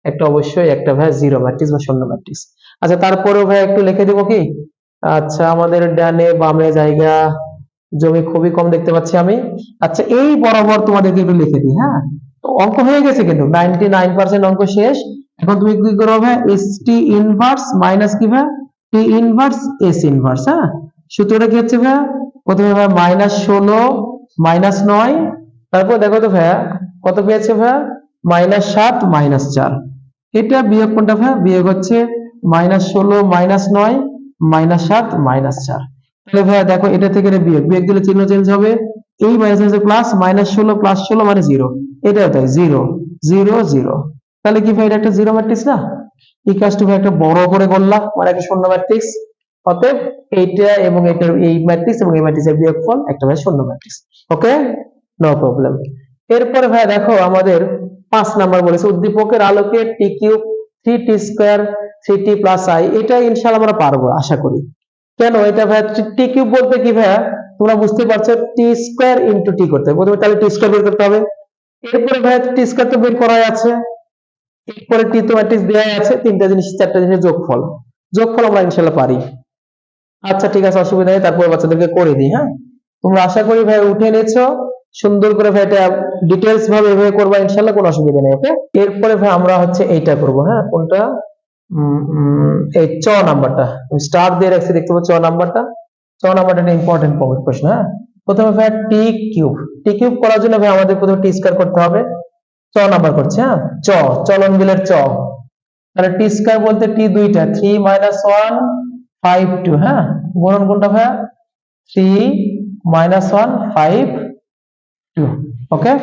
একটা অবশ্যই একটা ভাই জিরো ম্যাট্রিক্স বা শূন্য ম্যাট্রিক্স। আচ্ছা তারপরেও ভাই একটু লিখে দিব কি, আচ্ছা আমাদের ডানে বামে জায়গা জমি খুবই কম দেখতে পাচ্ছি আমি। আচ্ছা এই বরাবর তোমাদেরকে একটু লিখে দিই। হ্যাঁ, অঙ্ক হয়ে গেছে কিন্তু 99% অঙ্ক শেষ। এখন তুমি কি করবে, এস টি ইনভার্স মাইনাস কি ভাই, টি ইনভার্স এস ইনভার্স। হ্যাঁ, সূত্রটা কি হচ্ছে ভাই, প্রথমে ভাই -16 -9, তারপর দেখো তো ভাইয়া কত পেয়েছে ভাইয়া, -7 -4। এটা বিয়োগ কোনটা ভাইয়া, বিয়োগ হচ্ছে -16 -9 -7 -4। তাহলে ভাইয়া দেখো এটা থেকে এটা বিয়োগ, বিয়োগ দিলে চিহ্ন চেঞ্জ হবে, এই মাইনাস আছে প্লাস, -16 + 16 মানে 0, এটাও তাই 0 0 0। তাহলে কি ভাই এটা একটা জিরো ম্যাট্রিক্স না, ইকুয়াল টু ভাই একটা বড় করে করলাম মানে একটা শূন্য ম্যাট্রিক্স। অতএব এইটা এবং এটার এই ম্যাট্রিক্স এবং এই ম্যাট্রিক্সের বিয়োগফল একটা ভাই শূন্য ম্যাট্রিক্স। ওকে, নো প্রবলেম। এরপরে ভাই দেখো আমাদের 5 নাম্বার বলেছে, উদ্দীপকের আলোকে টি কিউব 3t² 3t + i। এটা ইনশাআল্লাহ আমরা পারবো আশা করি। কেন এটা ভাই, টি কিউব বলতে কি ভাই, তোমরা বুঝতে পারছো t² * t করতে হবে, প্রথমে তাহলে t² বের করতে হবে। এরপরে ভাই t² তো বের করাই আছে, এরপরে টি তো ম্যাট্রিক্স দেওয়াই আছে, তিনটা জিনিস চারটা জিনিসের যোগফল, যোগফল আমরা ইনশাআল্লাহ পারি। আচ্ছা ঠিক আছে, অসুবিধা নেই, তারপরে বাচ্চাদেরকে করে দিই। হ্যাঁ, তোমরা আশা করি ভাই উঠে নিয়েছো সুন্দর করে, ভাই এটা ডিটেইলস ভাবে এভাবে করবা ইনশাআল্লাহ, কোনো অসুবিধা নেই। ওকে, এরপরে ভাই আমরা হচ্ছে এইটা করব। হ্যাঁ, কোনটা, এই চ নাম্বারটা স্টার দিয়ে রাখছি, দেখতে পাচ্ছ চ নাম্বারটা। চ নাম্বারটা একটা ইম্পর্টেন্ট প্রশ্ন। হ্যাঁ, প্রথমে ভাই টি কিউব, টি কিউব করার জন্য ভাই আমাদের প্রথমে টি স্কয়ার করতে হবে। চ নাম্বার করছে। হ্যাঁ, চলন বিলের চ। তাহলে টি স্কয়ার বলতে টি দুইটা, 3 - 1 5 2। হ্যাঁ, গুণন কোনটা ভাই, 3 - 1 5 2। ওকে,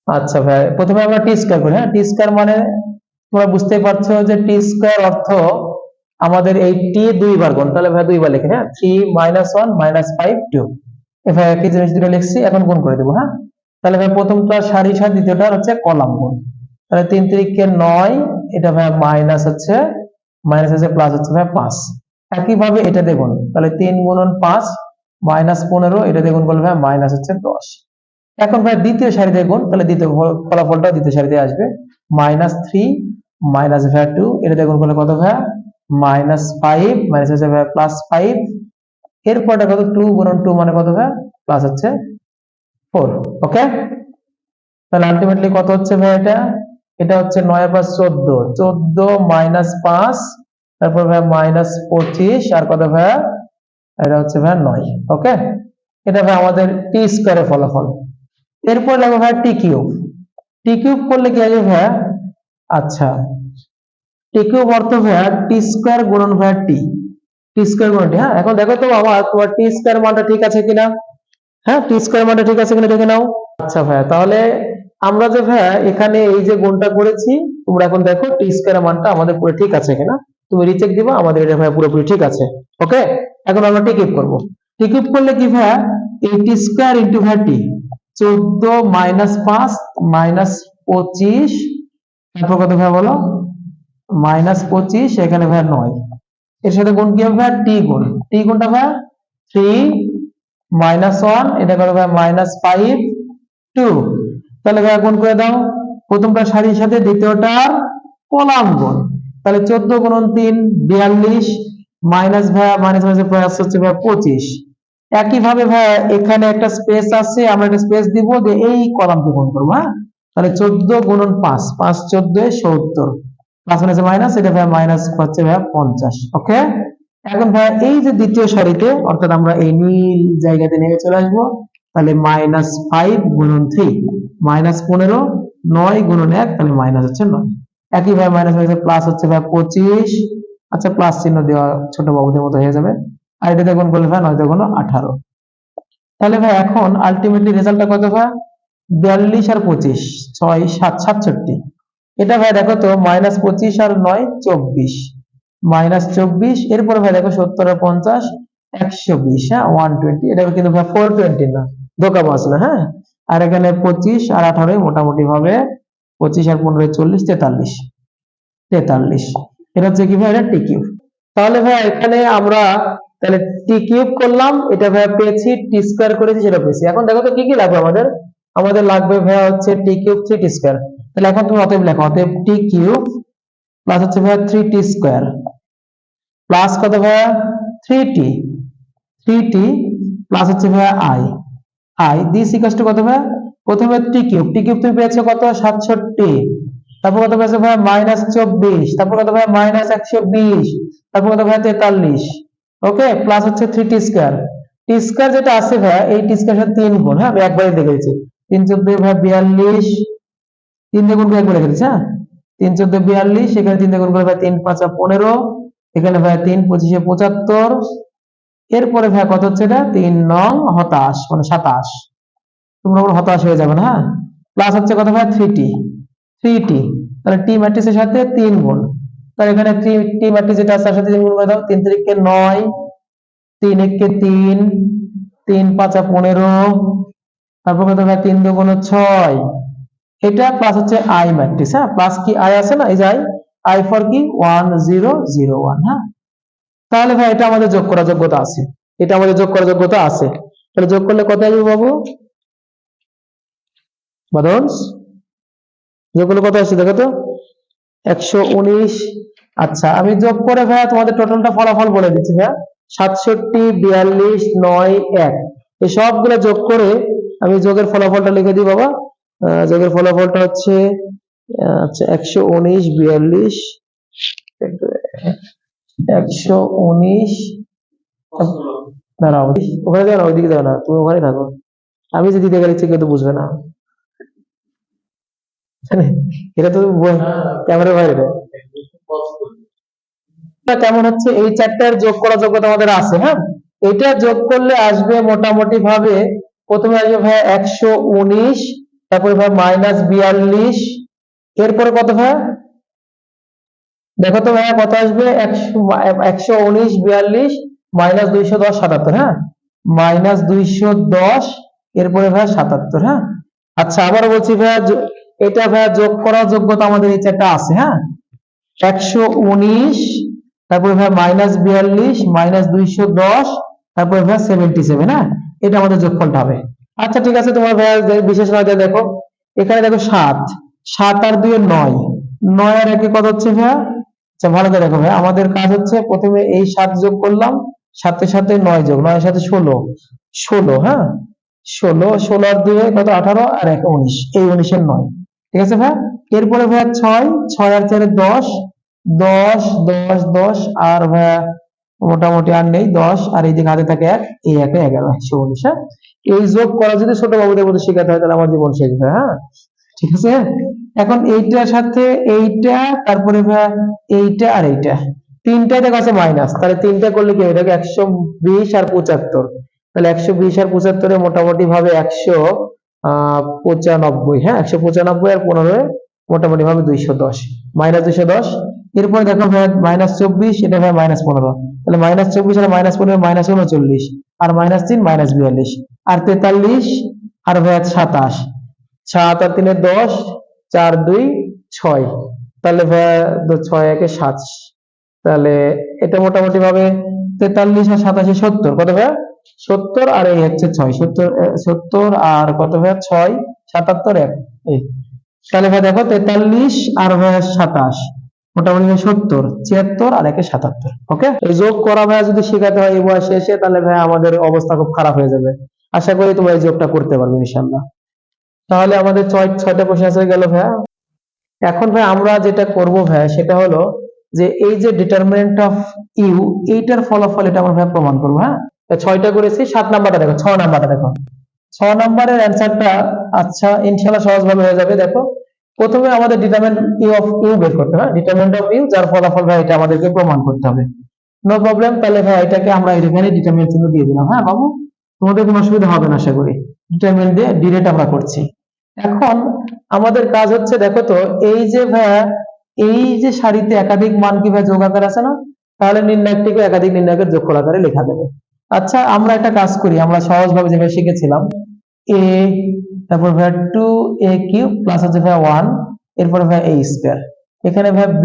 আচ্ছা ভাই প্রথমে আমরা টি স্কয়ার করি। হ্যাঁ, টি স্কয়ার মানে তোমরা বুঝতেই পারছো যে টি স্কয়ার অর্থ আমাদের এই টি দুইবার গুণ, তাহলে ভাই দুইবার লিখি। হ্যাঁ, 3 - 1 - 5 2। এভাবে একই জিনিস দুটো লিখছি, এখন গুণ করে দেবো। হ্যাঁ, তাহলে ভাই প্রথমটা সারির সাথে দ্বিতীয়টা হচ্ছে কলাম গুণ। তাহলে 3 3 9, এটা ভাই মাইনাস হচ্ছে, মাইনাস হচ্ছে প্লাস হচ্ছে ভাই 5। একইভাবে এটা দেখুন, তাহলে 3 × 5 -15, এটা দেখুন করলে ভাই মাইনাস হচ্ছে 10। এখন ভাই দ্বিতীয় সারি দেখুন, তাহলে দ্বিতীয় ফলাফলটা দ্বিতীয় সারিতে আসবে, -3 -2, এটা দেখুন করলে কত ভাই, -5 মাইনাস হচ্ছে ভাই +5। এরপরটা কত, 2 × 2 মানে কত ভাই, প্লাস হচ্ছে 4। ওকে, তাহলে আলটিমেটলি কত হচ্ছে ভাই, এটা এটা হচ্ছে 9 × 5 14, 14 - 5, তারপর ভাই -25, আর কত ভাই, এটা হচ্ছে ভাই 9। ওকে, এটা ভাই আমাদের টি স্কয়ারের ফলাফল। এরপর দেখো ভাই টি কিউব, টি কিউব করলে কি আসবে ভাই, আচ্ছা টি কিউব অর্থ ভাই টি স্কয়ার গুণন ভাই টি, টি স্কয়ার গুণন টি। হ্যাঁ, এখন দেখো তো আমার তোমার টি স্কয়ার মানটা ঠিক আছে কিনা। হ্যাঁ, টি স্কয়ার মানটা ঠিক আছে কিনা দেখে নাও। আচ্ছা ভাইয়া, তাহলে আমরা যে ভাইয়া এখানে এই যে গুণটা করেছি, তোমরা এখন দেখো টি স্কয়ার মানটা আমাদের পুরো ঠিক আছে কিনা, তুমি রিচেক দিবা, আমাদের এটা ভাইয়া পুরোপুরি ঠিক আছে। ওকে, এখন আমরা টি কিউব করব। টি কিউব করলে কি ভাইয়া, এই টি স্কয়ার ইনটু ভাইয়া টি, 14 - 5 -25, তারপর কত ভাইয়া বলো, -25, এখানে ভাইয়া 9, এর সাথে গুণ কি হবে ভাইয়া, টি গুণ, টি গুণটা ভাইয়া 3 - 1, এটা কত ভাইয়া -5 2। তাহলে ভাইয়া গুণ করে দাও, প্রথমটা সারির সাথে দ্বিতীয়টার কলাম গুণ, তাহলে 14 × 3 42, মাইনাস ভাইয়া মাইনাস মাইনাস প্লাস হচ্ছে ভাইয়া 25। একইভাবে ভাইয়া এখানে একটা স্পেস আছে, আমরা একটা স্পেস দিব, যে এই কলামকে গুণ করবো। হ্যাঁ, তাহলে 14 × 5 5 14 70, প্লাস মাইনাস মাইনাস, এটা ভাইয়া মাইনাস হচ্ছে ভাইয়া 50। ওকে, এখন ভাইয়া এই যে দ্বিতীয় সারিতে, অর্থাৎ আমরা এই নীল জায়গাতে নিয়ে চলে আসবো, তাহলে -5 × 3 -15, 9 × 1, তাহলে মাইনাস হচ্ছে 9। একইভাবে মাইনাস মাইনাস প্লাস হচ্ছে ভাই 25। আচ্ছা, প্লাস চিহ্ন দেওয়া ছোট বাবুদের মতো হয়ে যাবে, আর এটা দেখুন করলে ভাই 9 × 18। তাহলে ভাই এখন আলটিমেটলি রেজাল্টটা কত ভাই, 42 আর 25 6 7 67। এটা ভাই দেখো তো, -25 আর 9 24, -24। এরপরে ভাই দেখো 70 আর 50 120। হ্যাঁ, 120, এটা কিন্তু ভাই 420 না, ধোকাবাজ না। হ্যাঁ, আর এখানে 25 আর 18, মোটামুটি ভাবে 25 আর 15 40 43 43। এটা হচ্ছে কি ভাই, এটা টি কিউব। তাহলে ভাই এখানে আমরা তাহলে টি কিউব করলাম, এটা ভাই পেয়েছি, টি স্কয়ার করেছি সেটা পেয়েছি। এখন দেখো তো কি কি লাগবে আমাদের, আমাদের লাগবে ভাই হচ্ছে টি কিউব 3t স্কয়ার। তাহলে এখন তুমি অতএব লেখো, অতএব টি কিউব প্লাস হচ্ছে ভাই 3t স্কয়ার প্লাস কত ভাই, 3t 3t প্লাস হচ্ছে ভাই i, i this equal to কত ভাই, প্রথমে টি কিউব তুমি পেয়েছো কত 67, তারপর কত পেয়েছো ভাই -24, তারপর কত ভাই -120, তারপর কত ভাই 43, ওকে, প্লাস হচ্ছে 3t স্কয়ার। টি স্কয়ার যেটা আছে ভাই এই টি স্কয়ার সাথে 3 গুণ, হ্যাঁ আমি একবারে দেখেছি 3 14 ভাই 42, 3 দিয়ে গুণ করে একবারে দেখেছি, হ্যাঁ 3 14 42, এখানে 3 দিয়ে গুণ করে ভাই 3 5 15, এখানে ভাই 3 25 75, এরপরে ভাই কত হচ্ছে এটা 3 9 27 মানে 27, তোমরা বড় হতাশ হয়ে যাবে না, হ্যাঁ প্লাস হচ্ছে কত ভাই 3t, তাহলে টি ম্যাট্রিক্সের সাথে 3 গুণ, তাহলে এখানে টি ম্যাট্রিক্স যেটা আছে তার সাথে 3 গুণ করে দাও, 3 3 কে 9, 3 1 কে 3, 3 5 15, তারপর কত ভাই 3 2 গুণ 6, এটা প্লাস হচ্ছে আই ম্যাট্রিক্স, হ্যাঁ প্লাস কি আই আছে না, এই যে আই ফর কি 1 0 0 1, হ্যাঁ তাহলে ভাই এটা আমাদের যোগ করার যোগ্যতা আছে, এটা আমাদের যোগ করার যোগ্যতা আছে। তাহলে যোগ করলে কত আসবে বাবু বাদনস, যোগ করলে কত আসছে দেখো তো 119। আচ্ছা আমি যোগ করে ভাইয়া তোমাদের টোটালটা ফলাফল বলে দিচ্ছি ভাইয়া, 67 42 9 1, এই সবগুলো যোগ করে আমি যোগের ফলাফলটা লিখে দিই বাবা। যোগের ফলাফলটা হচ্ছে আচ্ছা 119 42 119, দাঁড়াও ওখানে যাও না, ওইদিকে যাও না, তুমি ওখানে থাকো, আমি যদি দিতে গেলে কেউ তো বুঝবে না, এটা তো ক্যামেরার বাইরে। কেমন হচ্ছে এই চারটার যোগ করা যোগ্যতা আমাদের আছে, হ্যাঁ এটা যোগ করলে আসবে মোটামুটি ভাবে, প্রথমে আসবে ভাই 119, তারপরে ভাই -42, এরপরে কত ভাই দেখো তো ভাই কত আসবে 119 42 -210 77, হ্যাঁ -210, এরপরে ভাই 77, হ্যাঁ আচ্ছা আবার বলছি ভাই এটা ভাই যোগ করার যোগ্যতা আমাদের এই চারটা আছে, হ্যাঁ 119, তারপরে ভাই -42 -210, তারপরে ভাই 77, হ্যাঁ এটা আমাদের যোগফলটা হবে। আচ্ছা ঠিক আছে তোমার ভাই বিশেষ নজর দেখো, এখানে দেখো 7 7 আর 2 9, 9 আর 1 কত হচ্ছে ভাই, আচ্ছা ভালো করে দেখো ভাই আমাদের কাজ হচ্ছে প্রথমে এই 7 যোগ করলাম, 7 এর সাথে 9 যোগ, 9 এর সাথে 16 16, হ্যাঁ 16 16 আর 2 কত 18 আর 1 19, এই 19 এর 9, ঠিক আছে ভাই। এরপরে ভাই 6 6 আর 4 10 10 10 10, আর ভাই মোটামুটি আর নেই 10, আর এই দিকে হাতে থাকে 1, এই 1 এ 11 119, হ্যাঁ এই যোগ করা যদি ছোট বাবুদের মধ্যে শেখাতে হয় তাহলে আমার জীবন শেষ ভাই, হ্যাঁ ঠিক আছে। এখন এইটার সাথে এইটা, তারপরে ভাই এইটা আর এইটা, তিনটাই দেখো আছে মাইনাস, তাহলে তিনটা করলে কি হবে দেখো 120 আর 75, তাহলে 120 আর 75 এ মোটামুটি ভাবে 195, হ্যাঁ 195 আর 15 মোটামুটি ভাবে 210, -210, এরপরে দেখো ভাই -24, এটা ভাই -15, তাহলে -24 আর -15 -39, আর -3 -42, আর 43, আর ভাই 27, 7 আর 3 10, 4 2 6, তাহলে ভাই 6 1 7, তাহলে এটা মোটামুটি ভাবে 43 আর 87 70, কত ভাই 70, আর এই হচ্ছে 6 70 70, আর কত ভাই 6 77 1, এই তাহলে ভাই দেখো 43 আর ভাই 27 মোটামুটি 70 76, আর 1 77, ওকে। এই যোগ করা ভাই যদি শেখাতে হয় এই বয়সে এসে তাহলে ভাই আমাদের অবস্থা খুব খারাপ হয়ে যাবে, আশা করি তোমরা এই যোগটা করতে পারবে ইনশাআল্লাহ। তাহলে আমাদের 6টা প্রশ্ন আছে গেল ভাই। এখন ভাই আমরা যেটা করব ভাই সেটা হলো যে এই যে ডিটারমিনেন্ট অফ ইউ, এইটার ফলাফল এটা আমরা ভাই প্রমাণ করব, হ্যাঁ 6টা করেছি, 7 নাম্বারটা দেখো, 6 নাম্বারটা দেখো, 6 নাম্বারের অ্যানসারটা আচ্ছা ইনশাআল্লাহ সহজভাবে হয়ে যাবে। দেখো প্রথমে আমাদের ডিটারমিনেন্ট ইউ অফ ইউ বের করতে হবে, ডিটারমিনেন্ট অফ ইউ যার ফলাফল ভাই এটা আমাদেরকে প্রমাণ করতে হবে, নো প্রবলেম। তাহলে ভাই এটাকে আমরা এখানে ডিটারমিনেন্ট চিহ্ন দিয়ে দিলাম, হ্যাঁ বাবু তোমাদের কোনো অসুবিধা হবে না আশা করি, ডিটারমিনেন্ট দিয়ে ডিরেক্ট আমরা করছি। এখন আমাদের কাজ হচ্ছে দেখো তো এই যে ভাই এই যে সারিতে একাধিক মান কি ভাই যোগ আকার আছে না, তাহলে নির্ণায়কটিকে একাধিক নির্ণায়কের যোগফল আকারে লেখা যাবে। আচ্ছা আমরা একটা কাজ করি, আমরা সহজভাবে যেভাবে শিখেছিলাম a, তারপর ভাই 2a কিউব প্লাস হচ্ছে ভাই 1, এরপরে ভাই a স্কয়ার, এখানে ভাই b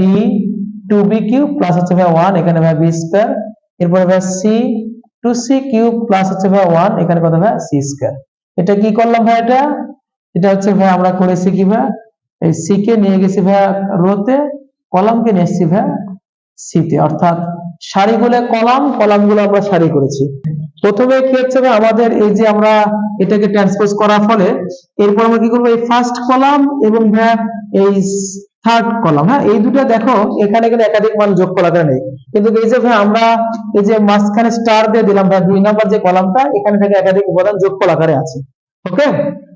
2b কিউব প্লাস হচ্ছে ভাই 1, এখানে ভাই b স্কয়ার, এরপরে ভাই c 2c কিউব প্লাস হচ্ছে ভাই 1, এখানে কত ভাই c স্কয়ার। এটা কি করলাম ভাই, এটা হচ্ছে ভাই আমরা করেছি কি ভাই এই c কে নিয়ে গেছি ভাই রোতে, কলামকে নিয়ে এসেছি ভাই সিতে, অর্থাৎ সারিগুলো কলাম, কলামগুলো আমরা সারি করেছি। প্রথমে কি হচ্ছে ভাই, আমাদের এই যে আমরা এটাকে ট্রান্সপোজ করার ফলে এরপর আমরা কি করবো, এই ফার্স্ট কলাম এবং এই থার্ড কলাম, হ্যাঁ এই দুটো দেখো এখানে কিন্তু একাধিক মান যোগ করা নেই, কিন্তু এই যে ভাই আমরা এই যে মাঝখানে স্টার দিয়ে দিলাম ভাই, 2 নাম্বার যে কলামটা এখানে থেকে একাধিক উপাদান যোগ আকারে আছে। ওকে,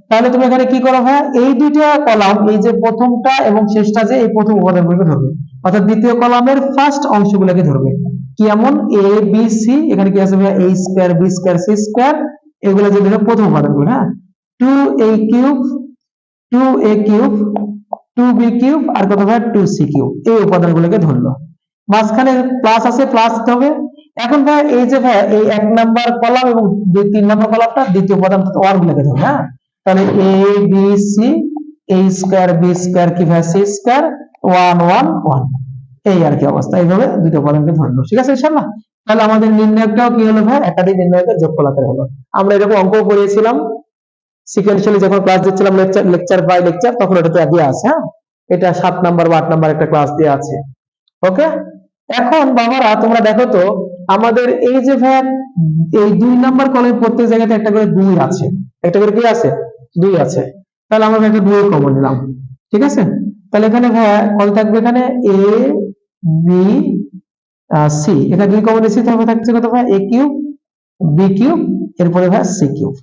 তাহলে তুমি এখানে কি করো ভাই, এই দুইটা কলাম, এই যে প্রথমটা এবং শেষটা, যে এই প্রথম উপাদানগুলোকে ধরবে, অর্থাৎ দ্বিতীয় কলামের ফার্স্ট অংশগুলোকে ধরবে। কি এমন, এ বি সি, এখানে কি আছে ভাই, a square B square C square, এগুলো যে ধরো প্রথম উপাদানগুলো, হ্যাঁ 2a cube 2a cube 2b cube আর কত ভাই 2c কিউব, এই উপাদানগুলোকে ধরলো। মাঝখানে প্লাস আছে, প্লাস দিতে হবে। এখন ভাই এই যে ভাই এই 1 নাম্বার কলাম এবং 3 নাম্বার কলামটা দ্বিতীয় উপাদান ওয়ান গুলোকে ধরবে, হ্যাঁ তাহলে a b c a square b square কি ভাই c স্কয়ার 1 1 1, এই আর কি অবস্থা। এইভাবে দুটো উপাদানকে ধরলো, ঠিক আছে ইনশাআল্লাহ। তাহলে আমাদের নির্ণয়টাও কি হলো ভাই, একাধিক নির্ণয়কের যোগফল আকারে হলো। আমরা এরকম অঙ্ক করিয়েছিলাম সিকোয়েন্সিয়ালি, যখন ক্লাস দিচ্ছিলাম লেকচার বাই লেকচার, তখন এটা দেওয়া আছে, হ্যাঁ এটা 7 নাম্বার বা 8 নাম্বার একটা ক্লাস দেওয়া আছে। ওকে, এখন বাবারা তোমরা দেখো তো, আমাদের এই যে ভাই এই 2 নাম্বার কলামের প্রত্যেক জায়গাতে একটা করে 2 আছে, একটা করে কি আছে 2 আছে, তাহলে আমরা একটা 2 কমন নিলাম, ঠিক আছে। তাহলে এখানে ভাই কত থাকবে, এখানে a b c, এটা 2 কমন নিয়েছি, তাহলে থাকছে কত ভাই a কিউব b কিউব, এরপরে ভাই c কিউব,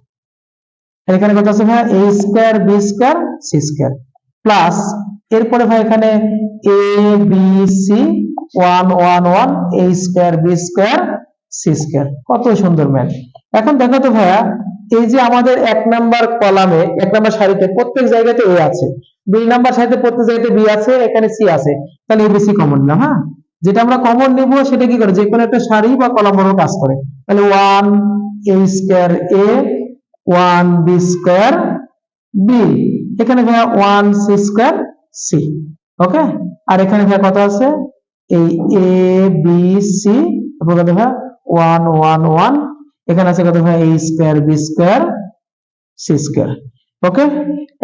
এখানে কত আছে ভাই a square b square c square, plus এরপরে ভাই এখানে a b c 1 1 1 a square b square c square, কত সুন্দর ম্যাথ। এখন দেখো তো ভাইয়া, এই যে আমাদের 1 নাম্বার কলামে 1 নাম্বার সারিতে প্রত্যেক জায়গাতে a আছে, 2 নাম্বার সারিতে প্রত্যেক জায়গাতে b আছে, এখানে c আছে, তাহলে a b c কমন নিলাম, হ্যাঁ যেটা আমরা কমন নেব সেটা কি করে, যে কোনো একটা সারি বা কলাম বড় কাজ করে, তাহলে 1 a square a 1 b square b, এখানে ভাই 1 c স্কয়ার c। ওকে, আর এখানে ভাই কত আছে, এই a b c, তারপর কত ভাই 1 1 1, এখানে আছে কত ভাই a square b square c square. Okay,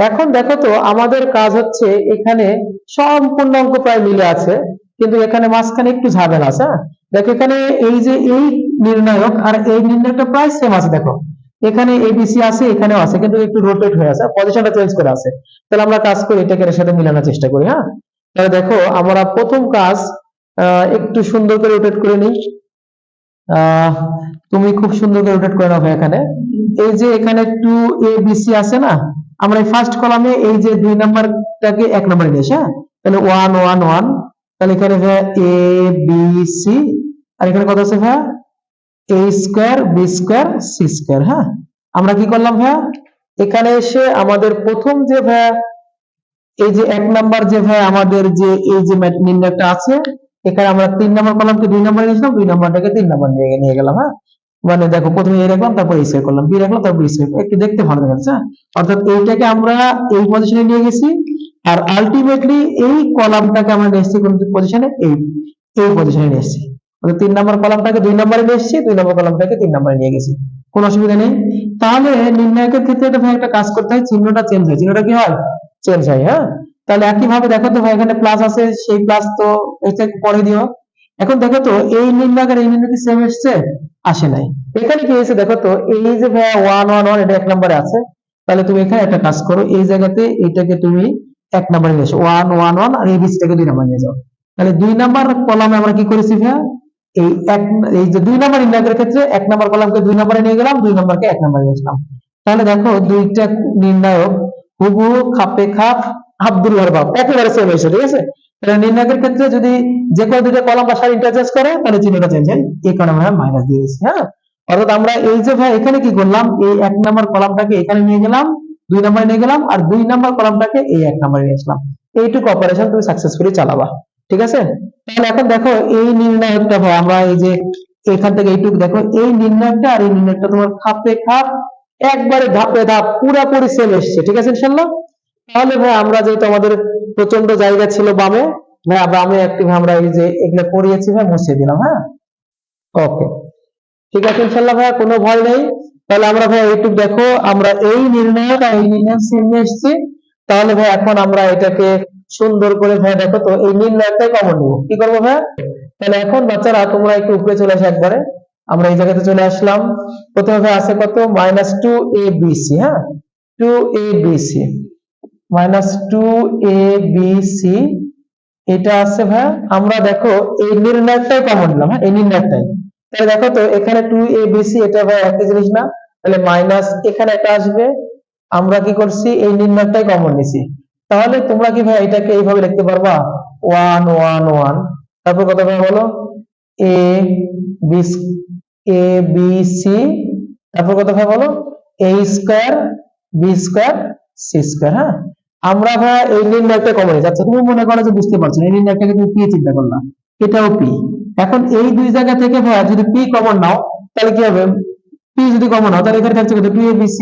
এখন দেখো তো আমাদের কাজ হচ্ছে, এখানে সম্পূর্ণ অঙ্ক প্রায় মিলে আছে, কিন্তু এখানে মাঝখানে একটু ঝামেলা আছে, হ্যাঁ দেখো এখানে এই যে এই নির্ণায়ক আর এই নির্ণায়কটা প্রায় সেম আছে, দেখো এখানে এবিসি আছে, এখানেও আছে, কিন্তু একটু রোটেট হয়ে আছে, পজিশনটা চেঞ্জ করে আছে। তাহলে আমরা কাজ করি, এটাকে এর সাথে মিলানোর চেষ্টা করি, হ্যাঁ তাহলে দেখো আমরা প্রথম কাজ একটু সুন্দর করে রোটেট করে নিই। তুমি খুব সুন্দর করে রোটেট করে নাও ভাই। এখানে এই যে এখানে 2abc আছে না, আমরা এই ফার্স্ট কলামে এই যে 2 নাম্বারটাকে 1 নম্বরে নিয়েছি, হ্যাঁ তাহলে 1 1 1, তাহলে এখানে ভাই a b c, আর এখানে কত আছে ভাই a square b square c square. হ্যাঁ আমরা কি করলাম ভাই, এখানে এসে আমাদের প্রথম যে ভাই এই যে 1 নাম্বার যে ভাই আমাদের যে এই যে নির্ণয়টা আছে, এখানে আমরা 3 নাম্বার কলামকে 2 নাম্বারে নিয়েছিলাম, 2 নাম্বারটাকে 3 নাম্বার নিয়ে গেলাম, হ্যাঁ মানে দেখো প্রথমে এ রাখলাম, তারপর এই করলাম, বি রাখলাম, তারপর এই একটু দেখতে ভালো দেখাচ্ছে, অর্থাৎ এইটাকে আমরা এই পজিশনে নিয়ে গেছি, আর আলটিমেটলি এই কলামটাকে আমরা নিয়ে এসেছি কোন পজিশনে, এই পজিশনে নিয়ে এসেছি, অর্থাৎ 3 নাম্বার কলামটাকে 2 নাম্বারে নিয়ে এসেছি, 2 নাম্বার কলামটাকে 3 নাম্বারে নিয়ে গেছি, কোনো অসুবিধা নেই। তাহলে নির্ণায়কের ক্ষেত্রে এটা ভাই একটা কাজ করতে হয়, চিহ্নটা চেঞ্জ হয়, চিহ্নটা কি হয় চেঞ্জ হয়, হ্যাঁ তাহলে একই ভাবে দেখো তো ভাই এখানে প্লাস আছে, সেই প্লাস তো এটা পরে দিও। এখন দেখো তো এই নির্ণায়ক আর এই নির্ণায়ক কি সেম এসেছে, আসে নাই। এখানে কি হয়েছে দেখো তো, এই যে ভাই 1 1 1 এটা 1 নম্বরে আছে, তাহলে তুমি এখানে একটা কাজ করো, এই জায়গাতে এটাকে তুমি 1 নম্বরে নিয়ে এসো, 1 1 1, আর এই বিসিটাকে 2 নম্বরে নিয়ে যাও। তাহলে 2 নাম্বার কলামে আমরা কি করেছি ভাই, এই এই যে 2 নাম্বার নির্ণায়কের ক্ষেত্রে 1 নাম্বার কলামকে 2 নম্বরে নিয়ে গেলাম, 2 নাম্বারকে 1 নম্বরে নিয়ে আসলাম। তাহলে দেখো দুইটা নির্ণায়ক হুবহু খাপে খাপ আব্দুল্লাহর বাপ একেবারে সেম হয়েছে, ঠিক আছে। তাহলে নির্ণায়কের ক্ষেত্রে যদি যে কোনো দুটো কলাম বা সারি ইন্টারচেঞ্জ করে, তাহলে চিহ্নটা চেঞ্জ হয়, এই কারণে আমরা মাইনাস দিয়ে দিয়েছি, হ্যাঁ অর্থাৎ আমরা এই যে ভাই এখানে কি করলাম, এই 1 নাম্বার কলামটাকে এখানে নিয়ে গেলাম, 2 নম্বরে নিয়ে গেলাম, আর 2 নাম্বার কলামটাকে এই 1 নম্বরে নিয়ে আসলাম, এইটুকু অপারেশন তুমি সাকসেসফুলি চালাবা, ঠিক আছে। তাহলে এখন দেখো এই নির্ণায়কটা ভাই আমরা এই যে এখান থেকে এইটুকু দেখো, এই নির্ণায়কটা আর এই নির্ণায়কটা তোমার খাপে খাপ একবারে ধাপে ধাপ পুরোপুরি সেম এসছে, ঠিক আছে ইনশাআল্লাহ। তাহলে ভাই আমরা যেহেতু আমাদের প্রচন্ড জায়গা ছিল বামে, ভাই বামে একটি আমরা এই যে এগুলো করিয়েছি ভাই মুছে দিলাম, হ্যাঁ ওকে ঠিক আছে ইনশাআল্লাহ ভাই, কোনো ভয় নেই। তাহলে আমরা ভাই এইটুকু দেখো, আমরা এই নির্ণায়ক আর এই নির্ণায়ক সেম নিয়ে এসেছি। তাহলে ভাই এখন আমরা এটাকে সুন্দর করে ভাই দেখো তো এই নির্ণায়কটাই কমন নেব, কি করবো ভাই তাহলে এখন বাচ্চারা তোমরা একটু উপরে চলে আসো একবারে, আমরা এই জায়গাতে চলে আসলাম। প্রথমে ভাই আছে কত, -2abc, হ্যাঁ, 2abc, -2abc, এটা আছে ভাই। আমরা দেখো এই নির্ণায়কটাই কমন নিলাম, হ্যাঁ, এই নির্ণায়কটাই। তাহলে দেখো তো এখানে 2abc, এটা ভাই একই জিনিস না? তাহলে মাইনাস এখানে একটা আসবে, আমরা কি করছি, এই নির্ণায়কটাই কমন নিছি। তাহলে তোমরা কি ভাই এটাকে এইভাবে লিখতে পারবা, 1 1 1, তারপর কত ভাই বলো, A B, A B C, তারপর কত ভাই বলো, A square B square C square, হ্যাঁ। আমরা ভাই এই নির্ণায়কটা কমন নিয়েছি। আচ্ছা তুমি মনে করো যে বুঝতে পারছো না, এই নির্ণায়কটাকে তুমি পি চিন্তা করলা, এটাও পি। এখন এই দুই জায়গা থেকে ভাই যদি পি কমন নাও, তাহলে কি হবে, পি যদি কমন নাও তাহলে এখানে থাকছে কত, 2abc,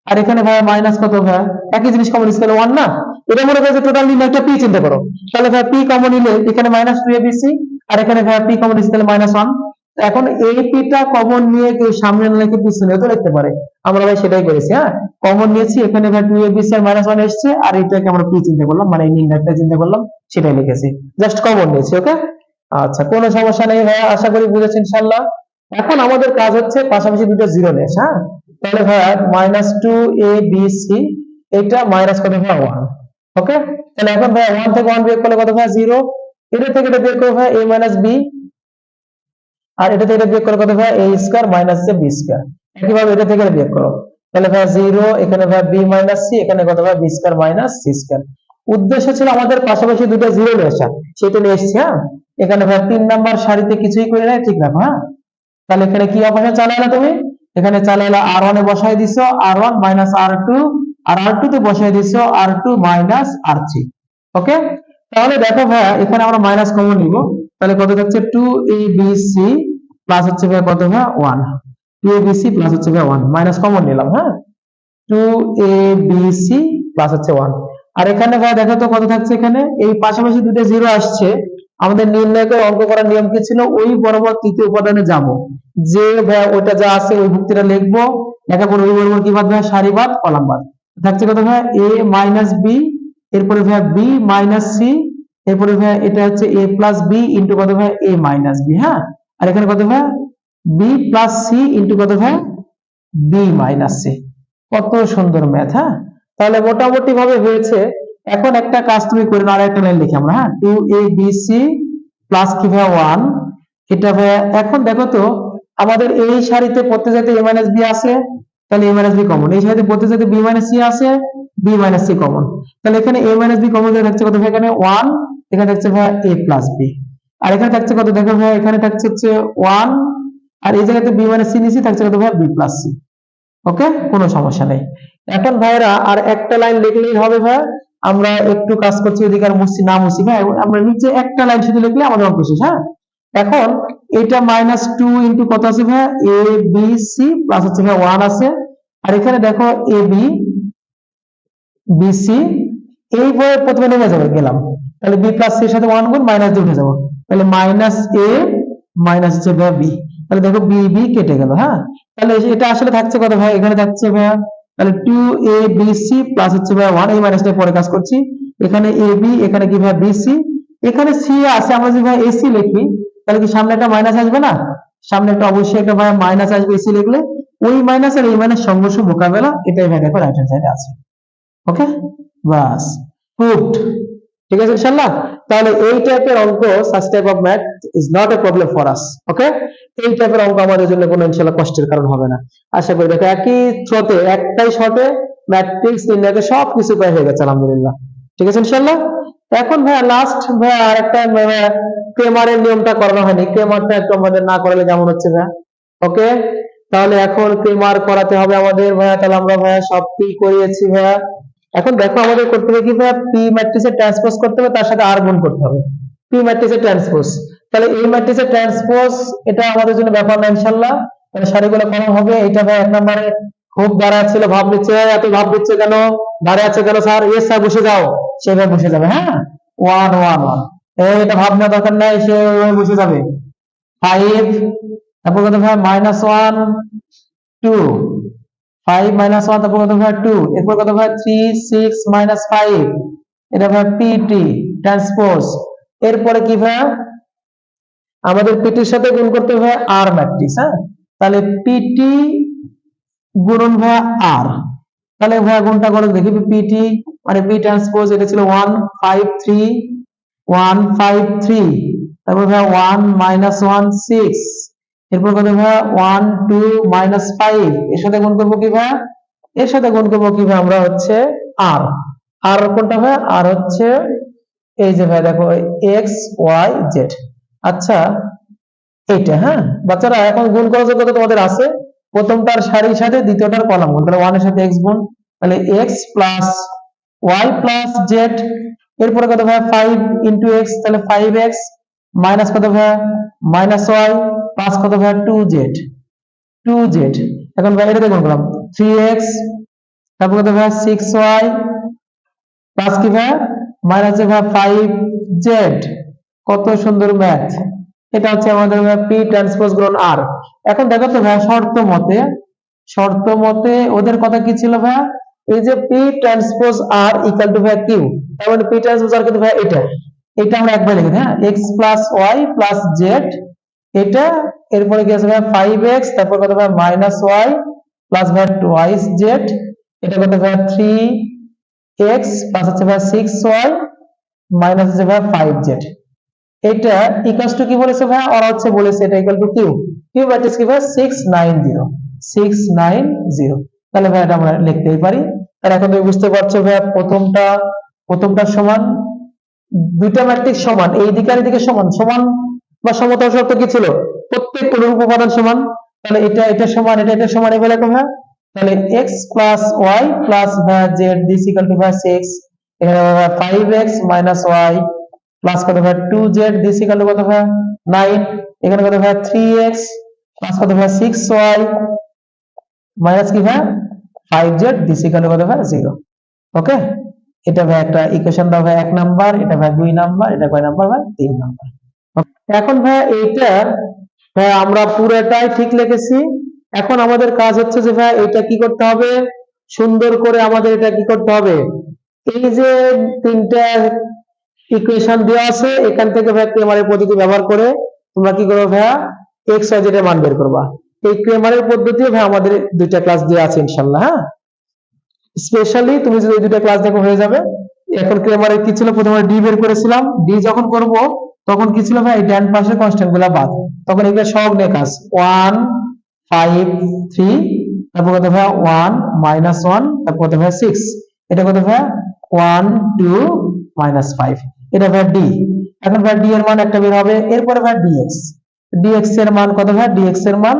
আর এখানে ভাই মাইনাস কত ভাই, একই জিনিস কমন নিচ্ছে, তাহলে 1 না? এটা মনে করো যে টোটাল নির্ণায়কটা পি চিন্তা করো, তাহলে ভাই পি কমন নিলে এখানে -2abc, আর এখানে ভাই পি কমন নিচ্ছে, তাহলে -1। এখন এই পিটা কমন নিয়ে কেউ সামনে না লিখে পিছনে তো লিখতে পারে, আমরা ভাই সেটাই করেছি, হ্যাঁ। কমন নিয়েছি, এখানে ভাই 2abc আর -1 এসেছে, আর এটাকে আমরা পি চিন্তা করলাম, মানে এই নির্ণায়কটা চিন্তা করলাম, সেটাই লিখেছি, জাস্ট কমন নিয়েছি, ওকে। আচ্ছা, কোনো সমস্যা নেই ভাই, আশা করি বুঝেছেন ইনশাআল্লাহ। এখন আমাদের কাজ হচ্ছে পাশাপাশি দুটো জিরো নিয়ে আসা, হ্যাঁ। তাহলে ভাই -2abc, এটা মাইনাস কত ভাই 1, ওকে। তাহলে এখন ভাই 1 থেকে 1 বিয়োগ করলে কত ভাই 0, এটা থেকে এটা বিয়োগ করলে ভাই a b, আর এটা থেকে এটা বিয়োগ করলে কত ভাই a square minus b square, একইভাবে এটা থেকে এটা বিয়োগ করো, তাহলে ভাই 0, এখানে ভাই b মাইনাস c, এখানে কত ভাই b square minus c square. উদ্দেশ্য ছিল আমাদের পাশাপাশি দুটো জিরো নিয়ে আসা, সেটা নিয়ে এসেছি, হ্যাঁ। এখানে ভাই 3 নাম্বার সারিতে কিছুই করে নাই, ঠিক রাখো, হ্যাঁ। তাহলে এখানে কি অপারেশন চালাইলা তুমি, এখানে চালাইলা r1 এ বসাই দিছো r1 মাইনাস r2, আর r2 তে বসাই দিছো r2 মাইনাস r3, ওকে। তাহলে দেখো ভাই এখানে আমরা মাইনাস কমন নিব, তাহলে কত থাকছে, 2abc প্লাস হচ্ছে ভাই কত ভাই 1, 2abc প্লাস হচ্ছে ভাই 1, মাইনাস কমন নিলাম, হ্যাঁ, 2abc প্লাস হচ্ছে 1। আর এখানে ভাই দেখো তো কত থাকছে, এখানে এই পাশাপাশি দুটো জিরো আসছে, আমাদের নির্ণায়কের অঙ্ক করার নিয়ম কি ছিল, ওই বরাবর তৃতীয় উপাদানে যাব, যে ভাই ওটা যা আছে ওই ভুক্তিটা লিখবো, লেখার পর ওই বরাবর কি বাদ ভাই, সারি বাদ কলাম বাদ। থাকছে কত ভাই, a মাইনাস b, এরপরে ভাই b মাইনাস c, এরপরে ভাই এটা হচ্ছে a প্লাস b ইন্টু কত ভাই, a মাইনাস b, হ্যাঁ। আর এখানে কত ভাই, b প্লাস c ইন্টু কত ভাই, b মাইনাস c। কত সুন্দর ম্যাথ, হ্যাঁ। তাহলে মোটামুটি ভাবে হয়েছে। এখন একটা কাজ তুমি করে নাও, আরেকটা লাইন লিখি আমরা, হ্যাঁ, 2abc প্লাস কি ভাই 1, এটা ভাই এখন দেখো তো আমাদের এই সারিতে পড়তে যেতে a মাইনাস b আছে, তাহলে a মাইনাস b কমন, এই সারিতে পড়তে যেতে b মাইনাস c আছে, b মাইনাস c কমন, তাহলে এখানে a মাইনাস b কমন থাকছে কত ভাই, এখানে 1, এখানে থাকছে ভাই a প্লাস b, আর এখানে থাকছে কত দেখো ভাই, এখানে থাকছে হচ্ছে 1, আর এই জায়গাতে b মাইনাস c নিচে থাকছে কত ভাই, b প্লাস c, ওকে, কোনো সমস্যা নেই। এখন ভাইরা আর একটা লাইন লিখলেই হবে ভাই, আমরা একটু কাজ করছি এদিকে, আর মুছছি না মুছছি ভাই, আমরা নিচে একটা লাইন শুধু লিখলে আমাদের অঙ্ক শেষ, হ্যাঁ। এখন এটা -2 ইন্টু কত আছে ভাই, এ বি সি প্লাস হচ্ছে ভাই 1 আছে, আর এখানে দেখো এ বি বি সি, এই ভাবে প্রথমে নেমে যাবে গেলাম, তাহলে বি প্লাস সি এর সাথে 1 গুণ মাইনাস দিয়ে উঠে যাবো, তাহলে মাইনাস এ মাইনাস হচ্ছে ভাই বি, তাহলে দেখো বি বি কেটে গেল, হ্যাঁ। তাহলে এটা আসলে থাকছে কত ভাই, এখানে থাকছে ভাই, তাহলে 2abc প্লাস হচ্ছে ভাই 1, এই মাইনাসটা পরে কাজ করছি, এখানে ab, এখানে কি ভাই bc, এখানে c আছে, আমরা যদি ভাই ac লিখি তাহলে কি সামনে একটা মাইনাস আসবে না, সামনে একটা অবশ্যই একটা ভাই মাইনাস আসবে ac লিখলে, ওই মাইনাস আর এই মাইনাস সংঘর্ষ মোকাবেলা, এটাই ভাই দেখো রাইট হ্যান্ড সাইডে আছে, ওকে, বাস, প্রুভড। ঠিক আছে ইনশাআল্লাহ। তাহলে এই টাইপের অঙ্ক, such type of math is not a problem for us, okay. এই টাইপের অঙ্ক আমাদের জন্য কোনো ইনশাআল্লাহ কষ্টের কারণ হবে না, আশা করি। দেখো একই থ্রোতে, একটাই শটে ম্যাট্রিক্স নির্ণয়কে সবকিছু প্রায় হয়ে গেছে আলহামদুলিল্লাহ, ঠিক আছে ইনশাআল্লাহ। এখন ভাই লাস্ট ভাই আরেকটা ক্রেমারের নিয়মটা করানো হয়নি, ক্রেমারটা একটু আমাদের না করালে কেমন হচ্ছে ভাই, ওকে। তাহলে এখন ক্রেমার করাতে হবে আমাদের ভাইয়া, তাহলে আমরা ভাইয়া সব পি করিয়েছি ভাইয়া। এখন দেখো আমাদের করতে হবে কি ভাইয়া, পি ম্যাট্রিক্সের ট্রান্সপোজ করতে হবে, তার সাথে আর গুণ করতে হবে, পি ম্যাট্রিক্সের ট্রান্সপোজ। তাহলে এই ম্যাট্রিক্সের ট্রান্সপোজ এটা আমাদের জন্য ব্যাপার না ইনশাআল্লাহ, তাহলে সারিগুলো করা হবে। এটা ভাই এক নম্বরে খুব দাঁড়া ছিল, ভাব নিচ্ছে, এত ভাব দিচ্ছে কেন, দাঁড়িয়ে আছে কেন স্যার, এস স্যার বসে যাও, সেভাবে বসে যাবে, হ্যাঁ, 1 1 1, এটা ভাবনা দরকার নাই, সে বসে যাবে। 5, তারপর কত ভাই -1 2, 5 -1, তারপর কত ভাই 2, এরপর কত ভাই 3 6 -5, এটা ভাই পিটি ট্রান্সপোজ। এরপরে কি ভাই আমাদের পিটির সাথে গুণ করতে হবে আর ম্যাট্রিক্স, হ্যাঁ, তাহলে পিটি গুণন ভাইয়া আর, তাহলে ভাইয়া গুণটা করে দেখি, পিটি মানে পি ট্রান্সপোজ এটা ছিল 153 তারপর ভাইয়া 1 মাইনাস 1 6, এরপর কত ভাইয়া 1 2 মাইনাস 5, এর সাথে গুণ করবো কি ভাইয়া, এর সাথে গুণ করবো কি ভাইয়া আমরা হচ্ছে আর, আর কোনটা ভাইয়া, আর হচ্ছে এই যে ভাইয়া দেখো এক্স ওয়াই জেড। আচ্ছা এইটা, হ্যাঁ বাচ্চারা এখন গুণ করার যোগ্যতা তোমাদের আছে, প্রথমটার সারির সাথে দ্বিতীয়টার কলাম গুণ, তাহলে 1 এর সাথে এক্স গুণ, তাহলে x plus y plus z, এরপরে কত ভাই 5 ইন্টু এক্স, তাহলে 5x মাইনাস কত ভাই মাইনাস ওয়াই প্লাস কত ভাই 2z, এখন ভাই এটা গুণ করলাম 3x, তারপর কত ভাই 6y প্লাস কি ভাই মাইনাস ভাই 5z। কত সুন্দর ম্যাথ, এটা হচ্ছে আমাদের পি ট্রান্সপোজ গুণন আর। এখন দেখো তো ভাই শর্ত মতে ওদের কথা কি ছিল ভাই, এই যে পি ট্রান্সপোজ আর ইকুয়াল টু ভাই কিউ, তার মানে পি ট্রান্সপোজ আর কিন্তু ভাই এটা আমরা একবার লিখি, হ্যাঁ x plus y plus z, এটা এরপরে কি আছে ভাই 5x, তারপর কত ভাই মাইনাস ওয়াই প্লাস ভাই টুয়াইস জেড, এটা কত ভাই 3x প্লাস হচ্ছে ভাই 6y মাইনাস হচ্ছে ভাই 5z, এটা ইকুয়ালস টু কি বলেছে ভাই, ওরা হচ্ছে বলেছে এটা equal to Q, Q matrix কি ভাই 690, তাহলে ভাই এটা আমরা লিখতেই পারি। তাহলে এখন তুমি বুঝতে পারছো ভাই প্রথমটা সমান, দুইটা ম্যাট্রিক্স সমান, এই দিকে আর এদিকে সমান বা সমতল শর্ত কি ছিল, প্রত্যেক অনুরূপ উপাদান সমান, তাহলে এটা সমান এটা সমান, এভাবে লেখো ভাই, তাহলে x প্লাস ওয়াই প্লাস ভাই জেড দিস ইকুয়াল টু ভাই 6, এখানে 5x মাইনাস ওয়াই প্লাস কত ভাই 2z দিস ইকুয়াল টু কত ভাই 9, এখানে কত ভাই 3x প্লাস কত ভাই 6y মাইনাস কি ভাই 5z দিস ইকুয়াল টু কত ভাই 0। ওকে, এটা ভাই একটা ইকুয়েশন দাও ভাই 1 নাম্বার, এটা ভাই 2 নাম্বার, এটা কয় নাম্বার ভাই 3 নাম্বার। এখন ভাই এইটা ভাই আমরা পুরোটাই ঠিক লিখেছি, এখন আমাদের কাজ হচ্ছে যে ভাই এটা কি করতে হবে, সুন্দর করে আমাদের এটা কি করতে হবে, এই যে তিনটা ইকুয়েশন দেওয়া আছে এখান থেকে ভাই ক্রেমারের পদ্ধতি ব্যবহার করে তোমরা কি করবে ভাইয়া এক্স ওয়াই জেড এর মান বের করবা। এই ক্রেমারের পদ্ধতি ভাই আমাদের দুইটা ক্লাস দেওয়া আছে ইনশাআল্লাহ, হ্যাঁ স্পেশালি তুমি যদি এই দুইটা ক্লাস দেখো হয়ে যাবে। এখন ক্রেমারের কি ছিল, প্রথমে ডি বের করেছিলাম, ডি যখন করব তখন কি ছিল ভাই ডান পাশের কনস্ট্যান্ট গুলা বাদ, তখন এগুলো সব নিয়ে কাজ 1 5 3, তারপর কত ভাই 1 মাইনাস 1, তারপর কত ভাই 6, এটা কত ভাই 1 2 মাইনাস 5, এটা ভাই ডি। এখন ভাই ডি এর মান একটা বের হবে, এরপরে ভাই ডিএক্স এর মান কত ভাই, ডিএক্স এর মান